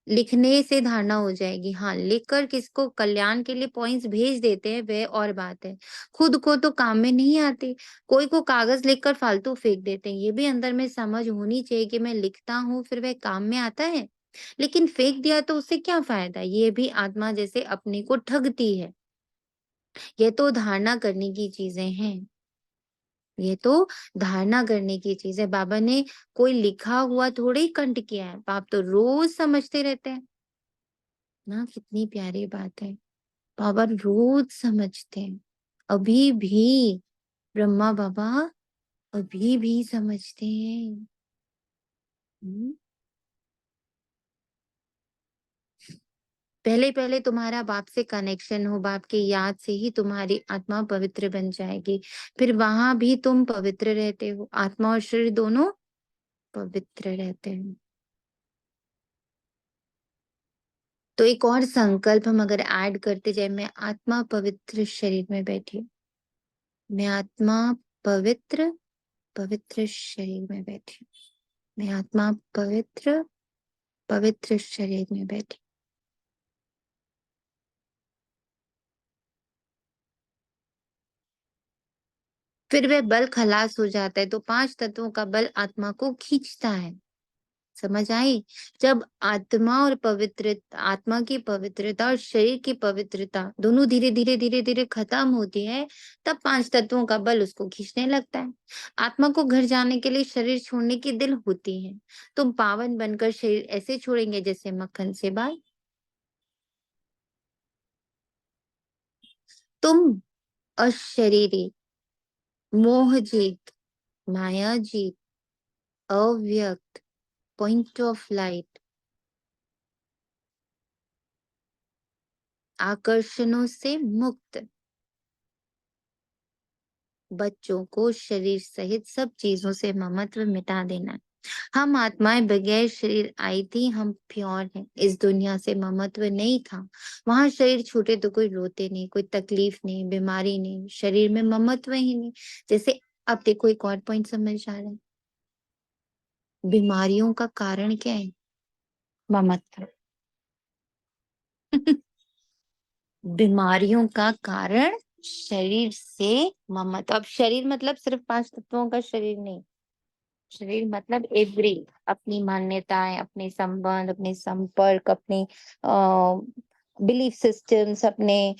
लिखने से धारणा हो जाएगी। हाँ, लिखकर किसको कल्याण के लिए पॉइंट्स भेज देते हैं वह और बात है, खुद को तो काम में नहीं आती। कोई को कागज लिखकर फालतू फेंक देते हैं। ये भी अंदर में समझ होनी चाहिए कि मैं लिखता हूँ फिर वह काम में आता है, लेकिन फेंक दिया तो उससे क्या फायदा। ये भी आत्मा जैसे अपने को ठगती है। ये तो धारणा करने की चीजें हैं, ये तो धारणा करने की चीज है। बाबा ने कोई लिखा हुआ थोड़े ही कंठ किया है, बाप तो रोज समझते रहते हैं ना। कितनी प्यारी बात है, बाबा रोज समझते हैं। अभी भी ब्रह्मा बाबा अभी भी समझते हैं। हम्म। पहले पहले तुम्हारा बाप से कनेक्शन हो, बाप की याद से ही तुम्हारी आत्मा पवित्र बन जाएगी। फिर वहां भी तुम पवित्र रहते हो, आत्मा और शरीर दोनों पवित्र रहते हैं। तो एक और संकल्प हम अगर ऐड करते जाए, मैं आत्मा पवित्र शरीर में बैठी हूँ। मैं आत्मा पवित्र पवित्र शरीर में बैठी हूँ। मैं आत्मा पवित्र पवित्र शरीर में बैठी। फिर वह बल खलास हो जाता है, तो 5 तत्वों का बल आत्मा को खींचता है। समझ आई? जब आत्मा की पवित्रता और शरीर की पवित्रता दोनों धीरे धीरे धीरे धीरे खत्म होती है, तब 5 तत्वों का बल उसको खींचने लगता है। आत्मा को घर जाने के लिए शरीर छोड़ने की दिल होती है। तुम पावन बनकर शरीर ऐसे छोड़ेंगे जैसे मक्खन से बाल। तुम अशरीरी, मोह जीत, माया जीत, अव्यक्त, पॉइंट ऑफ लाइट, आकर्षणों से मुक्त बच्चों को शरीर सहित सब चीजों से ममत्व मिटा देना है। हम आत्माएं बगैर शरीर आई थी, हम प्योर हैं। इस दुनिया से ममत्व नहीं था। वहां शरीर छूटे तो कोई रोते नहीं, कोई तकलीफ नहीं, बीमारी नहीं, शरीर में ममत्व ही नहीं। जैसे अब देखो एक और पॉइंट समझ आ रहा है, बीमारियों का कारण क्या है? ममत्व। बीमारियों का कारण शरीर से ममत्व। अब शरीर मतलब सिर्फ 5 तत्वों का शरीर नहीं, शरीर मतलब एवरी, अपनी मान्यताएं, अपने संबंध, अपने संपर्क, अपने बिलीफ सिस्टम्स, अपने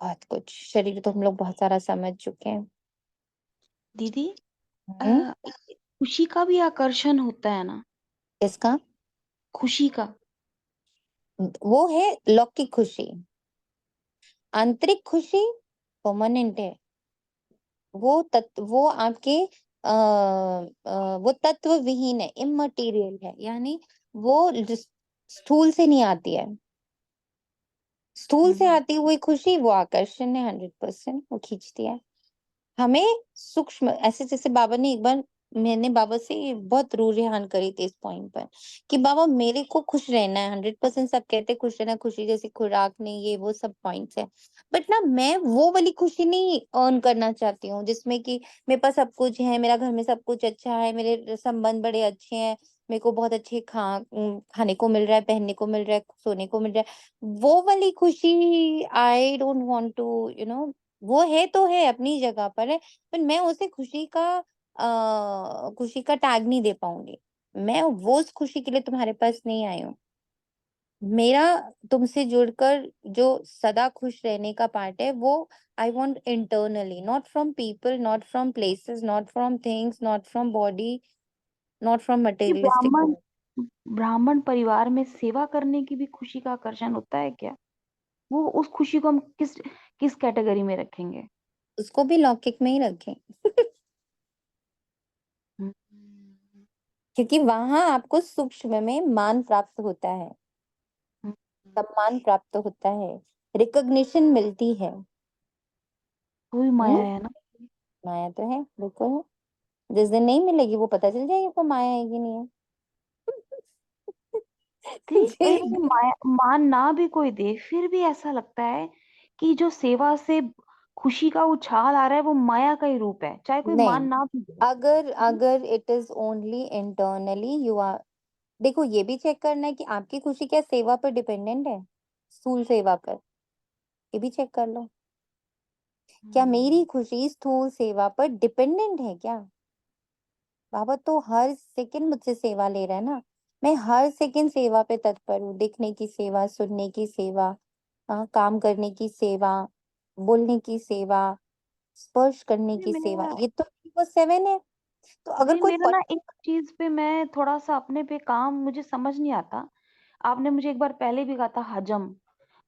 बहुत कुछ। शरीर तो हम लोग बहुत सारा समझ चुके हैं। दीदी, हम्म, खुशी का भी आकर्षण होता है ना? इसका खुशी का। वो है लौकिक खुशी। आंतरिक खुशी परमानेंट है। वो आपके वो तत्व विहीन है, इममटेरियल है, यानी वो स्थूल से नहीं आती है। स्थूल से आती हुई खुशी वो आकर्षण है, 100% वो खींचती है हमें। सूक्ष्म ऐसे, जैसे बाबा ने एक बार, मैंने बाबा से ये बहुत रू रिहान करी थी इस पॉइंट पर कि बाबा मेरे को खुश रहना है 100%। सब कहते हैं खुश रहना, खुशी जैसी खुराक नहीं, ये वो सब पॉइंट्स है। बट ना, मैं वो वाली खुशी नहीं अर्न करना चाहती हूँ जिसमें कि मेरे पास सब कुछ है, मेरा घर में सब कुछ अच्छा है, मेरे संबंध बड़े अच्छे हैं, मेरे को बहुत अच्छे खाने को मिल रहा है, पहनने को मिल रहा है, सोने को मिल रहा है। वो वाली खुशी आई डोंट वांट टू वो है तो है, अपनी जगह पर है, पर मैं उसे खुशी का टैग नहीं दे पाऊंगी। मैं वो उस खुशी के लिए तुम्हारे पास नहीं आई हूँ। मेरा तुमसे जुड़कर जो सदा खुश रहने का पार्ट है, वो I want internally, not from people, not from places, not from things, not from body, not from ये मटेरियलिस्टिक। ब्राह्मण ब्राह्मण परिवार में सेवा करने की भी खुशी का आकर्षण होता है क्या? वो उस खुशी को हम किस किस कैटेगरी में रखेंगे? उसको भी लौकिक में ही रखें। हम्म, क्योंकि वहां आपको सूक्ष्म में मान प्राप्त होता है, हम्म, सम्मान प्राप्त होता है, रिकॉग्निशन मिलती है। वो भी माया हम्म, है ना? माया तो है, बिल्कुल है। जिस दिन नहीं मिलेगी वो पता चल जाएगी आपको माया है कि नहीं है। दीदी, कई जिस बार दिन मान ना भी कोई दे, फिर भी ऐसा लगता है कि जो सेवा से खुशी का उछाल आ रहा है वो माया का ही रूप है, चाहे कोई मान नहीं, ना भी दे। अगर अगर it is only internally you are, देखो ये भी चेक करना है कि आपकी खुशी क्या सेवा पर डिपेंडेंट है, स्थूल सेवा पर। ये भी चेक कर लो, क्या मेरी खुशी स्थूल सेवा पर डिपेंडेंट है क्या? बाबा तो हर सेकंड मुझसे सेवा ले रहा है ना। मैं हर सेकंड सेवा पे तत्पर हूँ, देखने की सेवा, सुनने की सेवा, काम करने की सेवा, बोलने की सेवा, स्पर्श करने दीदी की सेवा, मेरा ये तो 7 है। तो अगर दीदी कोई मेरा ना एक चीज पे मैं थोड़ा सा अपने पे काम मुझे समझ नहीं आता। आपने मुझे एक बार पहले भी कहा था हजम।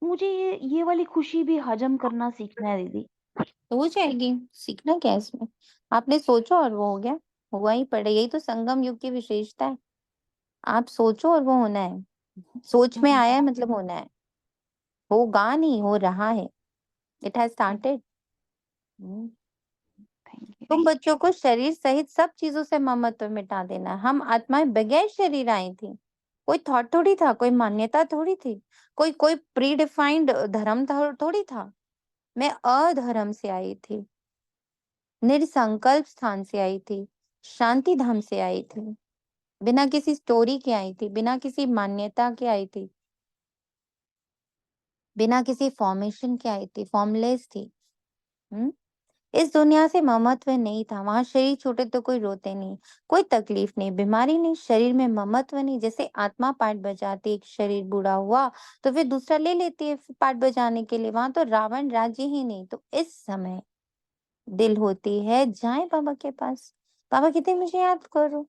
मुझे ये वाली खुशी भी हजम करना सीखना है दीदी। तो हो जाएगी, सीखना क्या है इसमें? आपने सोचो और वो हो गया, हुआ ही पड़े। यही तो संगम युग की विशेषता है। आप सोचो और वो होना है। सोच में हम्म, आया है मतलब होना है। होगा नहीं, हो रहा है। It has started. Thank you. तुम बच्चों को शरीर सहित सब चीजों से ममत्व मिटा देना। हम आत्माएं बगैर शरीर आई थी। कोई थॉट थोड़ी था, कोई मान्यता थोड़ी थी, कोई कोई प्री डिफाइंड धर्म थोड़ी था। मैं अधर्म से आई थी, निरसंकल्प स्थान से आई थी, शांति धाम से आई थी, बिना किसी स्टोरी के आई थी, बिना किसी मान्यता के आई थी, बिना किसी फॉर्मेशन के आई थी, फॉर्मलेस थी। इस दुनिया से ममत्व नहीं था, वहां शरीर छूटे तो कोई रोते नहीं, कोई तकलीफ नहीं, बीमारी नहीं, शरीर में ममत्व नहीं। जैसे आत्मा पाठ बजाती, एक शरीर बूढ़ा हुआ तो फिर दूसरा ले लेती है पाठ बजाने के लिए, वहां तो रावण राज्य ही नहीं। तो इस समय दिल होती है, जाए बाबा के पास। बाबा कहते हैं मुझे याद करो,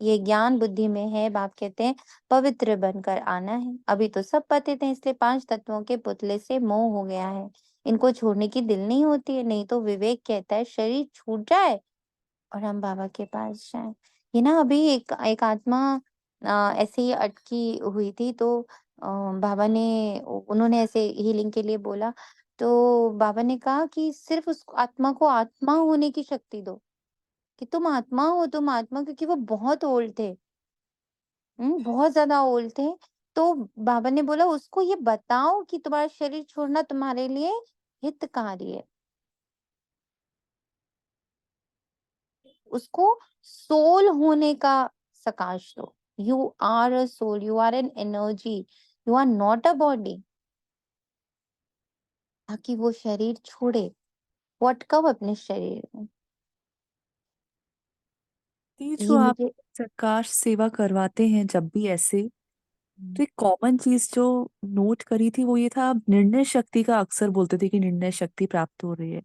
ये ज्ञान बुद्धि में है। बाप कहते हैं पवित्र बनकर आना है। अभी तो सब पतित हैं, इसलिए 5 तत्वों के पुतले से मोह हो गया है, इनको छोड़ने की दिल नहीं होती है। नहीं तो विवेक कहता है शरीर छूट जाए और हम बाबा के पास जाएं। ये ना अभी एक एक आत्मा ऐसे ही अटकी हुई थी, तो बाबा ने उन्होंने ऐसे हीलिंग के लिए बोला, तो बाबा ने कहा कि सिर्फ उस आत्मा को आत्मा होने की शक्ति दो, कि तुम आत्मा हो, तुम आत्मा, क्योंकि वो बहुत ओल्ड थे। बहुत ज्यादा ओल्ड थे। तो बाबा ने बोला उसको ये बताओ कि तुम्हारा शरीर छोड़ना तुम्हारे लिए हितकारी है। उसको सोल होने का सकाश दो। You are a soul, you are an energy, you are not a body, ताकि वो शरीर छोड़े, वो अटका हुआ अपने शरीर में। ये जो ये आप मुझे प्रकाश सेवा करवाते हैं जब भी ऐसे, तो एक कॉमन चीज जो नोट करी थी वो ये था, आप निर्णय शक्ति का अक्सर बोलते थे कि निर्णय शक्ति प्राप्त हो रही है।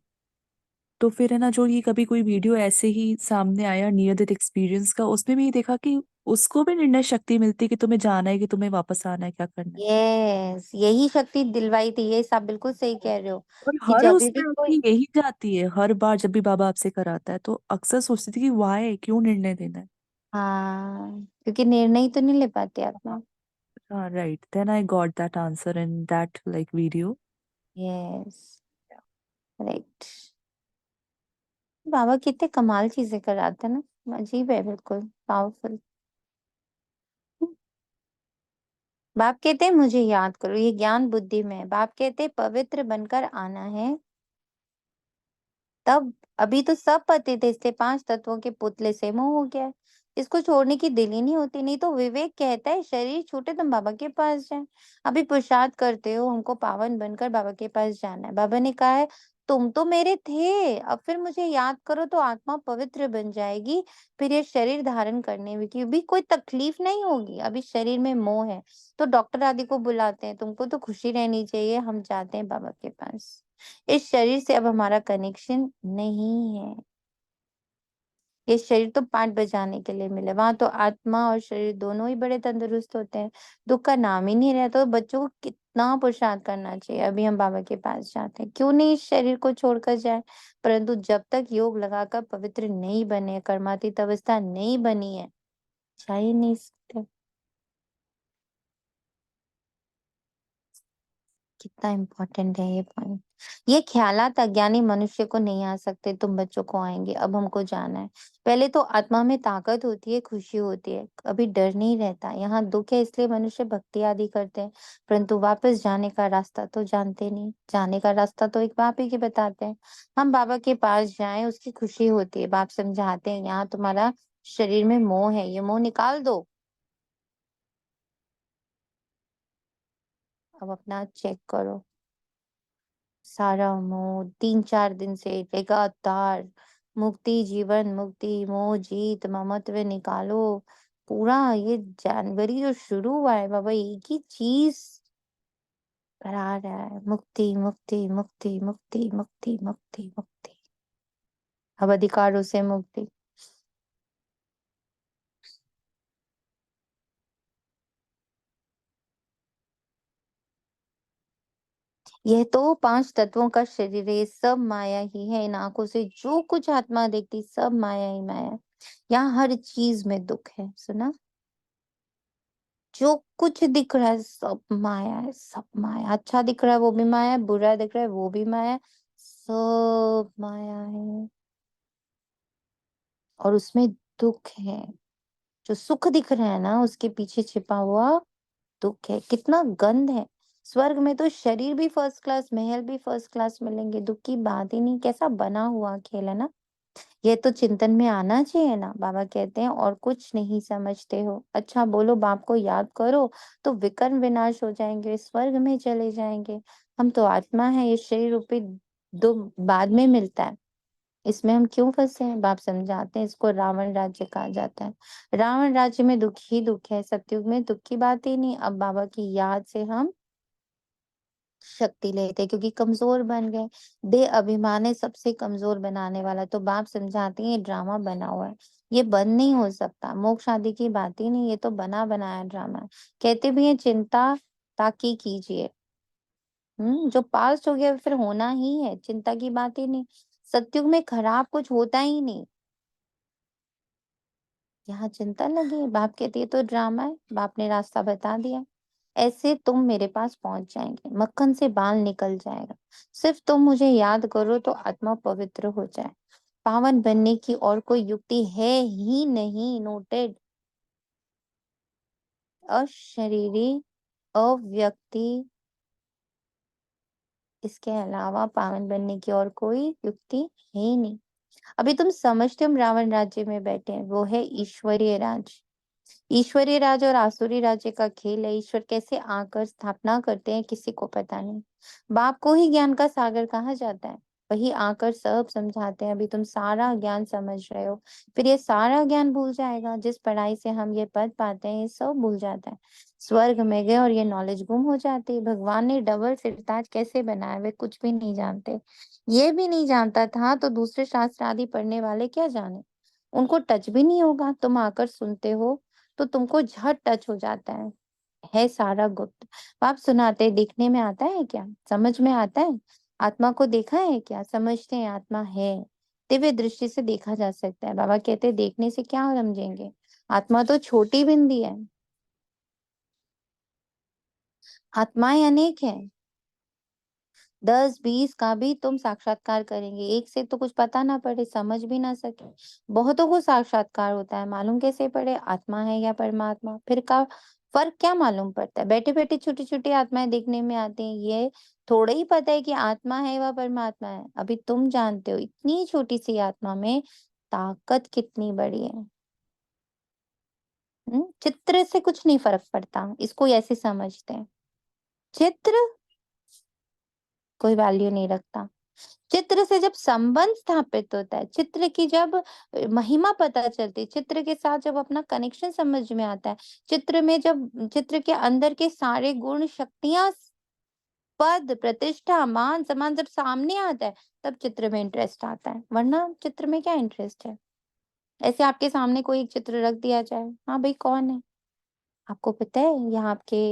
तो फिर है ना, जो ये कभी कोई वीडियो ऐसे ही सामने आया नियर डेथ एक्सपीरियंस का, उसमें भी ये देखा कि उसको भी निर्णय शक्ति मिलती है कि तुम्हें जाना है, कि तुम्हें वापस आना है, क्या करना है। यस, यही शक्ति दिलवाई थी। ये सब बिल्कुल सही कह रहे हो और कि हर जब भी उसमें कोई, आपकी यही जाती है, हर बार जब भी बाबा आपसे कराता है तो अक्सर सोचती थी कि वाई, क्यों निर्णय देना है। हाँ, क्योंकि निर्णय ही तो नहीं ले पाती आत्मा। हाँ right, then I got that answer in that like video. Yes, right. बाबा कितने कमाल चीजें कराते हैं ना, अजीब है, बिल्कुल पावरफुल। बाप कहते हैं मुझे याद करो, ये ज्ञान बुद्धि में है। बाप कहते हैं पवित्र बनकर आना है। तब अभी तो सब पते थे, इसलिए 5 तत्वों के पुतले से मोह हो गया है। इसको छोड़ने की दिल ही नहीं होती। नहीं तो विवेक कहता है शरीर छूटे तुम बाबा के पास जाए। अभी पुरुषार्थ करते हो, हमको पावन बनकर बाबा के पास जाना है। बाबा ने कहा है तुम तो मेरे थे, अब फिर मुझे याद करो तो आत्मा पवित्र बन जाएगी। फिर ये शरीर धारण करने में की भी कोई तकलीफ नहीं होगी। अभी शरीर में मोह है, तो डॉक्टर आदि को बुलाते हैं, तुमको तो खुशी रहनी चाहिए, हम जाते हैं बाबा के पास। इस शरीर से अब हमारा कनेक्शन नहीं है। ये शरीर तो पाठ बजाने के लिए मिले, वहां तो आत्मा और शरीर दोनों ही बड़े तंदुरुस्त होते हैं, दुख का नाम ही नहीं रहता। तो बच्चों को कितना पुरुषार्थ करना चाहिए। अभी हम बाबा के पास जाते हैं, क्यों नहीं इस शरीर को छोड़कर जाए। परंतु जब तक योग लगाकर पवित्र नहीं बने, कर्मातीत अवस्था नहीं बनी है, जा ही नहीं सकते। कितना इम्पोर्टेंट है ये पॉइंट। ये ख्यालात अज्ञानी मनुष्य को नहीं आ सकते, तुम बच्चों को आएंगे। अब हमको जाना है। पहले तो आत्मा में ताकत होती है, खुशी होती है, अभी डर नहीं रहता। यहाँ दुख है, इसलिए मनुष्य भक्ति आदि करते हैं, परंतु वापस जाने का रास्ता तो जानते नहीं। जाने का रास्ता तो एक बाप ही के बताते हैं। हम बाबा के पास जाएं, उसकी खुशी होती है। बाप समझाते हैं यहाँ तुम्हारा शरीर में मोह है, ये मोह निकाल दो। अब अपना चेक करो, सारा मोह 3-4 दिन से लगातार, मुक्ति जीवन मुक्ति, मोह जीत, ममत्व निकालो। पूरा ये जनवरी जो शुरू हुआ है, बाबा एक ही चीज करा रहा है, मुक्ति मुक्ति मुक्ति मुक्ति मुक्ति मुक्ति मुक्ति। अब अधिकारों से मुक्ति। यह तो 5 तत्वों का शरीर है, ये सब माया ही है। इन आंखों से जो कुछ आत्मा देखती, सब माया ही माया है। यहाँ हर चीज में दुख है, सुना। जो कुछ दिख रहा है सब माया है, सब माया। अच्छा दिख रहा है वो भी माया है, बुरा दिख रहा है वो भी माया है, सब माया है। और उसमें दुख है। जो सुख दिख रहा है ना, उसके पीछे छिपा हुआ दुख है। कितना गंध है। स्वर्ग में तो शरीर भी फर्स्ट क्लास, महल भी फर्स्ट क्लास मिलेंगे, दुख की बात ही नहीं। कैसा बना हुआ खेल है ना। ये तो चिंतन में आना चाहिए ना। बाबा कहते हैं और कुछ नहीं समझते हो, अच्छा बोलो बाप को याद करो, तो विकर्म विनाश हो जाएंगे, स्वर्ग में चले जाएंगे। हम तो आत्मा है, ये शरीर रूपी दो बाद में मिलता है। इसमें हम क्यों फंसे हैं? बाप समझाते हैं, इसको रावण राज्य कहा जाता है। रावण राज्य में दुख ही दुख है, सतयुग में दुख की बात ही नहीं। अब बाबा की याद से हम शक्ति लेते हैं, क्योंकि कमजोर बन गए। देह अभिमान है सबसे कमजोर बनाने वाला। तो बाप समझाते हैं ये ड्रामा बना हुआ है, ये बंद नहीं हो सकता। मोक्ष आदि की बात ही नहीं, ये तो बना बनाया ड्रामा है। कहते भी है चिंता ताकि कीजिए। जो पास्ट हो गया फिर होना ही है, चिंता की बात ही नहीं। सतयुग में खराब कुछ होता ही नहीं, यहाँ चिंता लगी है। बाप कहती है तो ड्रामा है, बाप ने रास्ता बता दिया। ऐसे तुम मेरे पास पहुंच जाएंगे, मक्खन से बाल निकल जाएगा। सिर्फ तुम मुझे याद करो तो आत्मा पवित्र हो जाए। पावन बनने की और कोई युक्ति है ही नहीं। नोटेड। अशरीरी, अव्यक्ति, इसके अलावा पावन बनने की और कोई युक्ति है ही नहीं। अभी तुम समझते हो हम रावण राज्य में बैठे हैं, वो है ईश्वरीय राज। ईश्वरीय राज और आसुरी राज्य का खेल है। ईश्वर कैसे आकर स्थापना करते हैं किसी को पता नहीं। बाप को ही ज्ञान का सागर कहा जाता है, वही आकर सब समझाते हैं। अभी तुम सारा ज्ञान समझ रहे हो, फिर ये सारा ज्ञान भूल जाएगा। जिस पढ़ाई से हम ये पद पाते हैं ये सब भूल जाता है। स्वर्ग में गए और ये नॉलेज गुम हो जाती है। भगवान ने डबल सिरताज कैसे बनाया वे कुछ भी नहीं जानते। ये भी नहीं जानता था तो दूसरे शास्त्र आदि पढ़ने वाले क्या जाने। उनको टच भी नहीं होगा। तुम आकर सुनते हो तो तुमको झट टच हो जाता है सारा गुप्त। आप सुनाते दिखने में आता है क्या? समझ में आता है? आत्मा को देखा है क्या? समझते हैं आत्मा है, दिव्य दृष्टि से देखा जा सकता है। बाबा कहते हैं देखने से क्या समझेंगे, आत्मा तो छोटी बिंदी है, आत्माएं अनेक है। 10-20 का भी तुम साक्षात्कार करेंगे, एक से तो कुछ पता ना पड़े, समझ भी ना सके। बहुतों को साक्षात्कार होता है, मालूम कैसे पड़े आत्मा है या परमात्मा? फिर का फर्क क्या मालूम पड़ता है? बैठे बैठे छोटी छोटी आत्माएं देखने में आती हैं, ये थोड़ा ही पता है कि आत्मा है व परमात्मा है। अभी तुम जानते हो इतनी छोटी सी आत्मा में ताकत कितनी बड़ी है। चित्र से कुछ नहीं फर्क पड़ता, इसको ऐसे समझते हैं। चित्र कोई वैल्यू नहीं रखता। चित्र से जब संबंध स्थापित होता है, चित्र की जब महिमा पता चलती है, चित्र के साथ जब अपना कनेक्शन समझ में आता है, चित्र में जब चित्र के अंदर के सारे गुण शक्तियां, पद प्रतिष्ठा मान सम्मान जब सामने आता है, तब चित्र में इंटरेस्ट आता है। वरना चित्र में क्या इंटरेस्ट है? ऐसे आपके सामने कोई एक चित्र रख दिया जाए, हाँ भाई कौन है, आपको पता है यहाँ आपके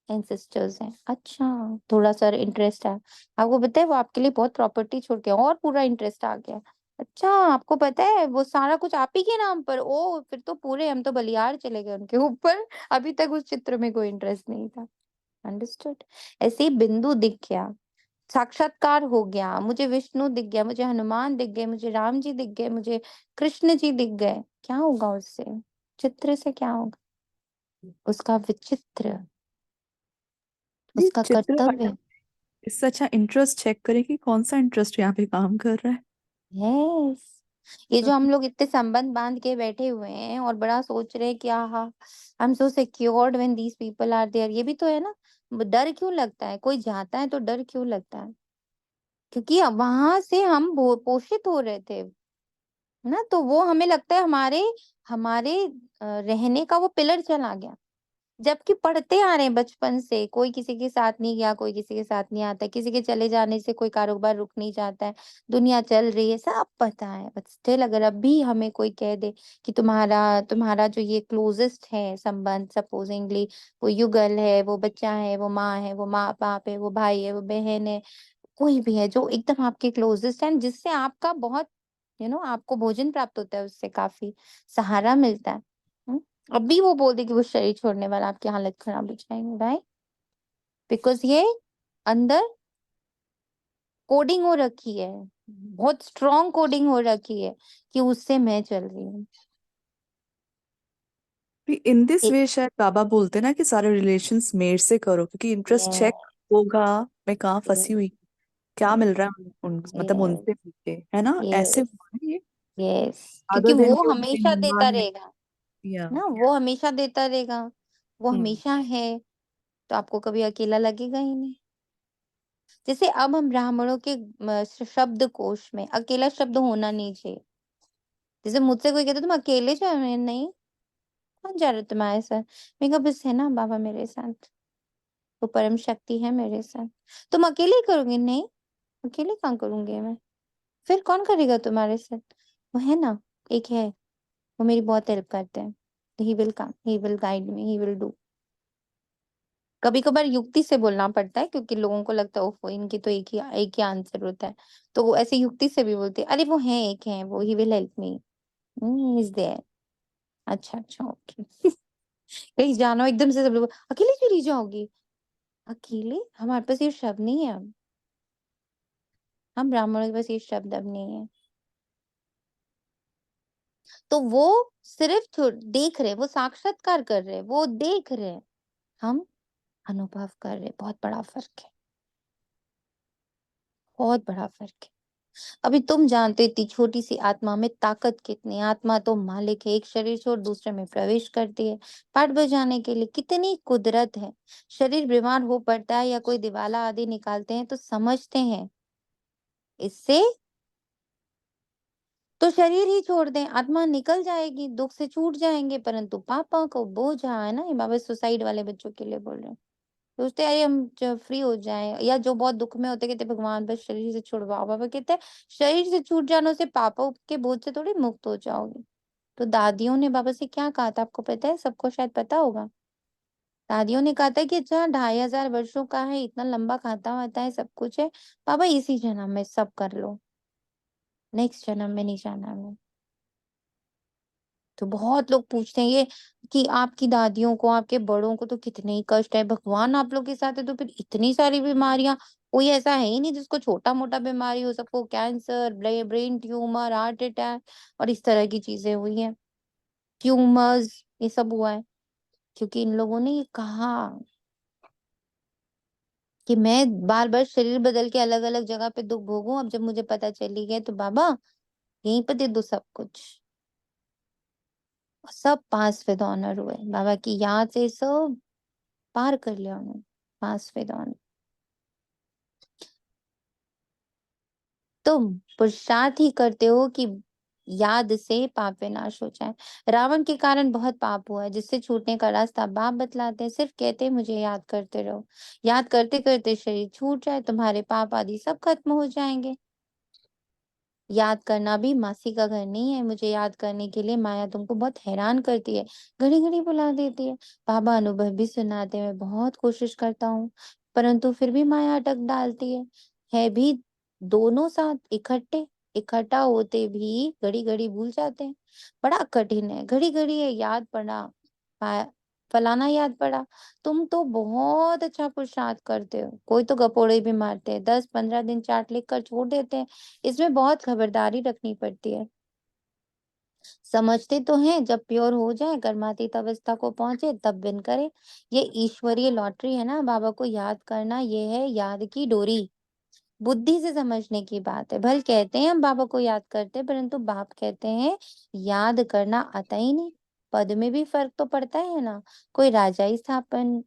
एंसेस्टर्स हैं, अच्छा थोड़ा सा इंटरेस्ट है। आपको पता है वो आपके लिए बहुत प्रॉपर्टी छोड़ के, और पूरा इंटरेस्ट आ गया। अच्छा आपको पता है वो सारा कुछ आप ही के नाम पर, ओ फिर तो पूरे हम तो बलियार चले गए उनके ऊपर। अभी तक उस चित्र में कोई इंटरेस्ट नहीं था। अंडरस्टूड? ऐसे ही बिंदु दिख गया, साक्षात्कार हो गया, मुझे विष्णु दिख गया, मुझे हनुमान दिख गए, मुझे राम जी दिख गए, मुझे कृष्ण जी दिख गए। क्या होगा उससे? चित्र से क्या होगा? उसका विचित्र, ये उसका चित्र कर्तव्य। हटा, इससे अच्छा इंटरेस्ट चेक करें कि कौन सा इंटरेस्ट यहाँ पे काम कर रहा है। यस, ये जो हम लोग इतने संबंध बांध के बैठे हुए हैं और बड़ा सोच रहे हैं कि आहा I am so secured when these people are there, ये भी तो है ना। डर क्यों लगता है? कोई जाता है तो डर क्यों लगता है? क्योंकि वहां से हम पोषित हो रहे थे ना, तो वो हमें लगता है हमारे हमारे रहने का वो पिलर चला गया। जबकि पढ़ते आ रहे हैं बचपन से, कोई किसी के साथ नहीं गया, कोई किसी के साथ नहीं आता, किसी के चले जाने से कोई कारोबार रुक नहीं जाता है, दुनिया चल रही है, सब पता है। बट स्टिल अगर अभी हमें कोई कह दे कि तुम्हारा तुम्हारा जो ये क्लोजेस्ट है संबंध, सपोजिंगली वो युगल है, वो बच्चा है, वो माँ है, वो माँ बाप है, वो भाई है, वो बहन है, कोई भी है जो एकदम आपके क्लोजेस्ट है, जिससे आपका बहुत आपको भोजन प्राप्त होता है, उससे काफी सहारा मिलता है। अभी वो बोल दे कि वो शरीर छोड़ने वाला, आपकी हालत खराब हो जाएगी भाई। बिकॉज ये अंदर कोडिंग हो रखी है, बहुत स्ट्रॉन्ग कोडिंग हो रखी है कि उससे मैं चल रही हूँ। इन दिस वे शायद बाबा बोलते ना कि सारे रिलेशंस मेरे से करो, क्योंकि इंटरेस्ट चेक होगा मैं कहाँ फंसी हुई, क्या मिल रहा है मतलब उनसे मिलके, है ना? ऐसे हुआ है ये। यस, क्योंकि अदर देन वो हमेशा देता रहेगा या ना, वो हमेशा देता रहेगा, वो हम्म हमेशा है, तो आपको कभी अकेला लगेगा ही नहीं। जैसे अब हम ब्राह्मणों के शब्द कोश में अकेला शब्द होना नहीं चाहिए। जैसे मुझसे कोई कहता तुम अकेले जा रहे हो? नहीं, कौन जा रहा है तुम्हारे साथ? मैं कहा बस है ना बाबा मेरे साथ, वो परम शक्ति है मेरे साथ। तुम अकेले ही करोगे? नहीं, अकेले कहाँ करूंगी मैं, फिर कौन करेगा तुम्हारे साथ? वो है ना, एक है, वो मेरी बहुत हेल्प करते हैं। He will come, he will guide me, he will do. कभी कभार युक्ति से बोलना पड़ता है क्योंकि लोगों को लगता है ओफो इनकी तो एक ही आंसर होता है, तो वो ऐसे युक्ति से भी बोलते हैं अरे वो है, एक है वो, he will help me, is there. अच्छा अच्छा ओके। कहीं जाना हो एकदम से सब लोग अकेले चली जाओगी? अकेले? हमारे पास ये शब्द नहीं है अब, हम ब्राह्मणों के पास ये शब्द अब नहीं है। तो वो सिर्फ देख रहे, वो साक्षात्कार कर रहे, वो देख रहे, हम अनुभव कर रहे। बहुत बड़ा फर्क है, बहुत बड़ा फर्क है। अभी तुम जानते हो इतनी छोटी सी आत्मा में ताकत कितनी है। आत्मा तो मालिक है, एक शरीर छोड़ दूसरे में प्रवेश करती है पाठ बजाने के लिए। कितनी कुदरत है। शरीर बीमार हो पड़ता है या कोई दिवाला आदि निकालते हैं तो समझते हैं इससे तो शरीर ही छोड़ दें, आत्मा निकल जाएगी, दुख से छूट जाएंगे, परंतु पापा को बोझा है ना। ये बाबा सुसाइड वाले बच्चों के लिए बोल रहे हैं, सोचते हैं अरे हम जब फ्री हो जाएं, या जो बहुत दुख में होते कहते भगवान बस शरीर से छुड़वाओ। बाबा कहते हैं शरीर से छूट जाने से पापों के बोझ से थोड़ी मुक्त हो जाओगे। तो दादियों ने बाबा से क्या कहा था आपको पता है? सबको शायद पता होगा। दादियों ने कहा था कि अच्छा 2500 वर्षों का है, इतना लंबा खाता वाता है, सब कुछ है, बाबा इसी जन्म में सब कर लो, नेक्स्ट जन्म में नहीं जाना हमें। तो बहुत लोग पूछते हैं ये कि आपकी दादियों को, आपके बड़ों को तो कितने ही कष्ट है, भगवान आप लोग के साथ है तो फिर इतनी सारी बीमारियां। कोई ऐसा है ही नहीं जिसको छोटा मोटा बीमारी हो, सबको cancer, brain tumour, heart attack और इस तरह की चीजें हुई हैं, ट्यूमर्स, ये सब हुआ है क्योंकि इन लोगों ने ये कहा कि मैं बार बार शरीर बदल के अलग अलग जगह पे दुख भोगूं। अब जब मुझे पता चली गया तो बाबा यहीं पे दे दो सब कुछ। सब पास विद ऑनर हुए, बाबा की याद से सब पार कर लिया उन्होंने, पास विद ऑनर। तुम पुरुषार्थ ही करते हो कि याद से पाप विनाश हो जाए। रावण के कारण बहुत पाप हुआ है, जिससे छूटने का रास्ता बाप बतलाते हैं। सिर्फ कहते हैं मुझे याद करते रहो, याद करते करते शरीर छूट जाए, तुम्हारे पाप आदि सब खत्म हो जाएंगे। याद करना भी मासी का घर नहीं है। मुझे याद करने के लिए माया तुमको बहुत हैरान करती है, घड़ी घड़ी बुला देती है। बाबा अनुभव भी सुनाते, मैं बहुत कोशिश करता हूँ परंतु फिर भी माया अटक डालती है भी दोनों साथ इकट्ठे, इकट्ठा होते भी घड़ी घड़ी भूल जाते हैं। बड़ा कठिन है, घड़ी घड़ी है याद पड़ा, फलाना याद पड़ा। तुम तो बहुत अच्छा पुरुषार्थ करते हो, कोई तो गपोड़े भी मारते हैं, 10-15 दिन चार्ट लिख कर छोड़ देते हैं। इसमें बहुत खबरदारी रखनी पड़ती है। समझते तो हैं जब प्योर हो जाए, कर्मातीत अवस्था को पहुंचे तब विन करे। ये ईश्वरीय लॉटरी है ना, बाबा को याद करना ये है याद की डोरी। बुद्धि से समझने की बात है। भल कहते हैं हम बाबा को याद करते हैं परंतु बाप कहते हैं याद करना आता ही नहीं। पद में भी फर्क तो पड़ता है ना। कोई राजाई स्थापन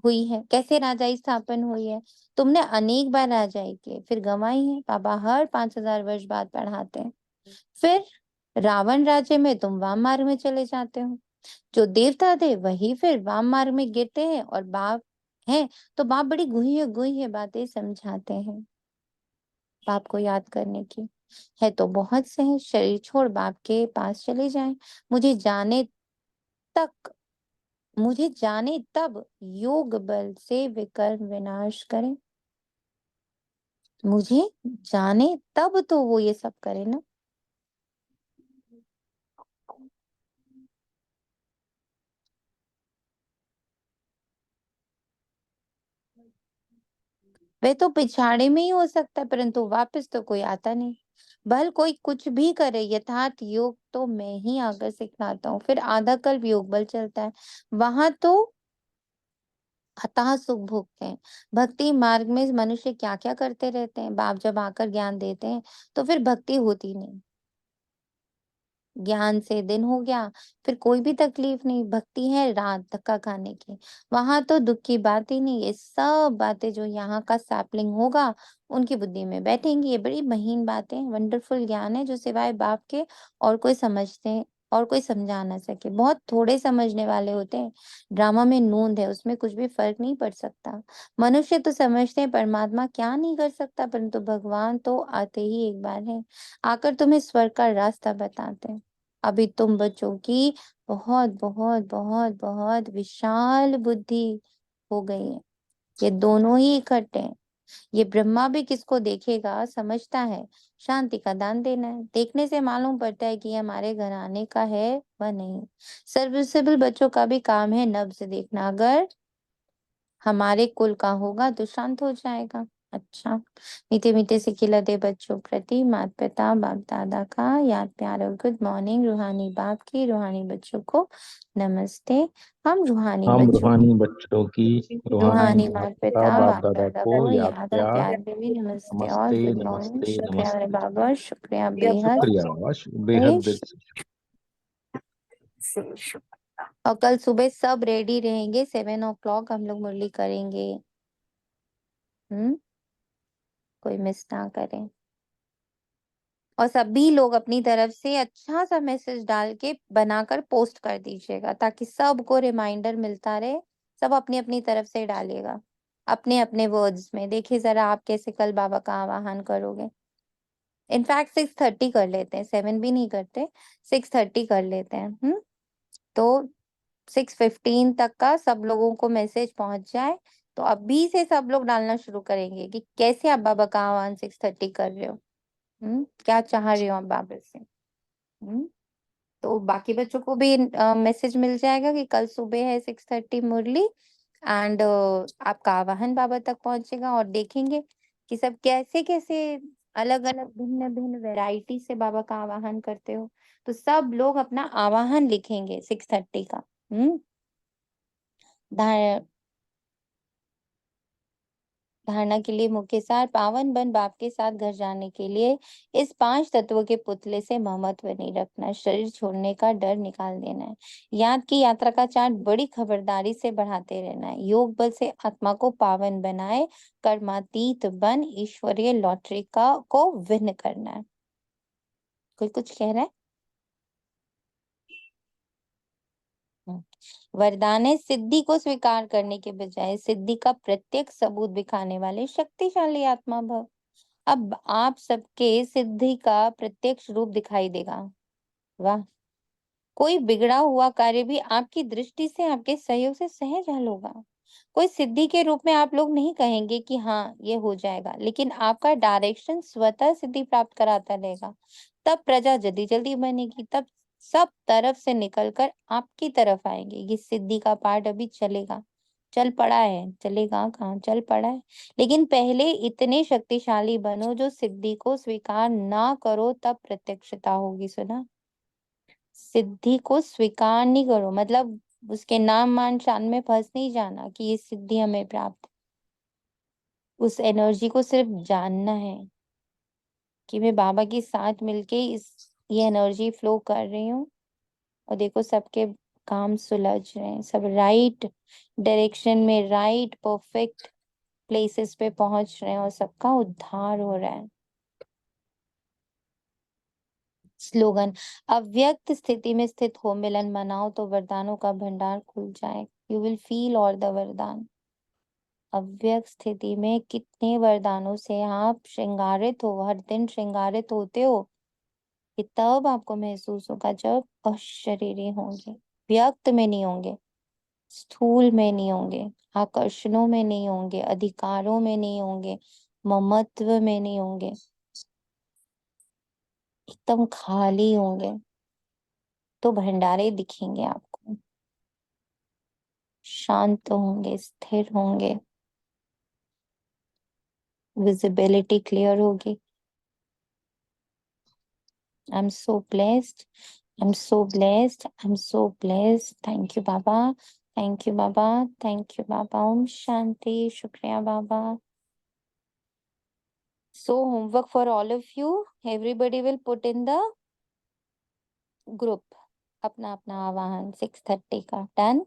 हुई है, कैसे राजाई स्थापन हुई है? तुमने अनेक बार राजाई की फिर गंवाई है, बाबा हर 5000 वर्ष बाद पढ़ाते हैं। फिर रावण राज्य में तुम वाम मार्ग में चले जाते हो, जो देवता थे वही फिर वाम मार्ग में गिरते हैं, और बाप है तो बाप बड़ी गुह्य बातें समझाते हैं। बाप को याद करने की है तो बहुत सहज, शरीर छोड़ बाप के पास चले जाएं। मुझे जाने तक, मुझे जाने तब योग बल से विकर्म विनाश करें। मुझे जाने तब तो वो ये सब करे ना। वे तो पिछाड़े में ही हो सकता है परंतु वापस तो कोई आता नहीं। भल कोई कुछ भी करे, यथार्थ योग तो मैं ही आकर सिखलाता हूँ। फिर आधा कल्प योग बल चलता है, वहां तो अतः सुख भोगते हैं। भक्ति मार्ग में मनुष्य क्या क्या करते रहते हैं, बाप जब आकर ज्ञान देते हैं तो फिर भक्ति होती नहीं। ज्ञान से दिन हो गया, फिर कोई भी तकलीफ नहीं, भक्ति है रात धक्का खाने की, वहां तो दुख की बात ही नहीं। ये सब बातें जो यहाँ का सैपलिंग होगा उनकी बुद्धि में बैठेंगी। ये बड़ी महीन बातें, वंडरफुल ज्ञान है जो सिवाय बाप के और कोई समझते और कोई समझा ना सके। बहुत थोड़े समझने वाले होते हैं। ड्रामा में नूंद है, उसमें कुछ भी फर्क नहीं पड़ सकता। मनुष्य तो समझते हैं परमात्मा क्या नहीं कर सकता, परंतु भगवान तो आते ही एक बार है, आकर तुम्हें स्वर्ग का रास्ता बताते हैं। अभी तुम बच्चों की बहुत बहुत बहुत बहुत विशाल बुद्धि हो गई है। ये दोनों ही इकट्ठे हैं। ये ब्रह्मा भी किसको देखेगा समझता है, शांति का दान देना है। देखने से मालूम पड़ता है कि ये हमारे घराने का है व नहीं। सर्विसेबल बच्चों का भी काम है नब्ज देखना, अगर हमारे कुल का होगा तो शांत हो जाएगा। अच्छा, मीठे मीठे से खिलते बच्चों प्रति माता पिता बाप दादा का याद प्यार और गुड मॉर्निंग। रूहानी बाप की रूहानी बच्चों को नमस्ते। हम रूहानी बच्चों की रूहानी माता पिता बाप बाप दादा दादा को को याद याद और प्यार, प्यार देवी नमस्ते और नमस्ते गुड मॉर्निंग। नमस्ते शुक्रिया मेरे नमस्ते। बाबा, शुक्रिया बेहद शुक्रिया, बेहद दिल से। और कल सुबह सब रेडी रहेंगे, 7 o'clock हम लोग मुरली करेंगे। कोई मिस ना करें। और सभी लोग अपनी तरफ से अच्छा सा मैसेज डाल के बनाकर पोस्ट कर दीजिएगा ताकि सबको रिमाइंडर मिलता रहे। सब अपनी अपनी तरफ से डालिएगा, अपने अपने वर्ड्स में। देखिए जरा आप कैसे कल बाबा का आवाहन करोगे। इनफैक्ट 6:30 कर लेते हैं, 7 भी नहीं करते, 6:30 कर लेते हैं। तो 6:15 तक का सब लोगों को मैसेज पहुंच जाए तो अभी से सब लोग डालना शुरू करेंगे कि कैसे आप बाबा का आह्वान 6:30 कर रहे हो, क्या चाह रहे हो आप बाबा से। तो बाकी बच्चों को भी मैसेज मिल जाएगा कि कल सुबह है 6:30 मुरली, एंड आपका आवाहन बाबा तक पहुंचेगा। और देखेंगे कि सब कैसे कैसे अलग अलग भिन्न भिन्न वैरायटी से बाबा का आवाहन करते हो। तो सब लोग अपना आवाहन लिखेंगे 6:30 का। धा- धारणा के लिए मुख्य सार, पावन बन बाप के साथ घर जाने के लिए इस 5 तत्वों के पुतले से ममत्व नहीं रखना, शरीर छोड़ने का डर निकाल देना है, याद की यात्रा का चार्ट बड़ी खबरदारी से बढ़ाते रहना है, योग बल से आत्मा को पावन बनाए, कर्मातीत बन ईश्वरीय लॉटरी का को विन करना है। कोई कुछ कह रहा है? वरदान है, सिद्धि को स्वीकार करने के बजाय सिद्धि का प्रत्येक सबूत दिखाने वाले शक्तिशाली आत्मा भव। अब आप सबके सिद्धि का प्रत्यक्ष रूप दिखाई देगा। वाह, कोई बिगड़ा हुआ कार्य भी आपकी दृष्टि से आपके सहयोग से सहज हल होगा। कोई सिद्धि के रूप में आप लोग नहीं कहेंगे कि हाँ ये हो जाएगा, लेकिन आपका डायरेक्शन स्वतः सिद्धि प्राप्त कराता रहेगा। तब प्रजा जल्दी जल्दी बनेगी, तब सब तरफ से निकलकर आपकी तरफ आएंगे। ये सिद्धि का पार्ट अभी चलेगा, चल पड़ा है, चलेगा कहाँ, चल पड़ा है। लेकिन पहले इतने शक्तिशाली बनो जो सिद्धि को स्वीकार ना करो, तब प्रत्यक्षता होगी। सुना, सिद्धि को स्वीकार नहीं करो मतलब उसके नाम मान शान में फंस नहीं जाना कि ये सिद्धि हमें प्राप्त। उस एनर्जी को सिर्फ जानना है कि मैं बाबा के साथ मिलके ये एनर्जी फ्लो कर रही हूँ। और देखो सबके काम सुलझ रहे हैं, सब राइट डायरेक्शन में, राइट परफेक्ट प्लेसेस पे पहुंच रहे हैं और सबका उद्धार हो रहा है। स्लोगन, अव्यक्त स्थिति में स्थित हो मिलन मनाओ तो वरदानों का भंडार खुल जाए। You will feel all the वरदान। अव्यक्त स्थिति में कितने वरदानों से आप श्रृंगारित हो, हर दिन श्रृंगारित होते हो। ये तब आपको महसूस होगा जब अशरीरी होंगे, व्यक्त में नहीं होंगे, स्थूल में नहीं होंगे, आकर्षणों में नहीं होंगे, अधिकारों में नहीं होंगे, ममत्व में नहीं होंगे, एकदम खाली होंगे। तो भंडारे दिखेंगे आपको, शांत होंगे, स्थिर होंगे, विजिबिलिटी क्लियर होगी। I'm so blessed. I'm so blessed. I'm so blessed. Thank you, Baba. Thank you, Baba. Thank you, Baba. Om Shanti. Shukriya, Baba. So, homework for all of you. Everybody will put in the group अपना अपना आवाहन 6:30 का done.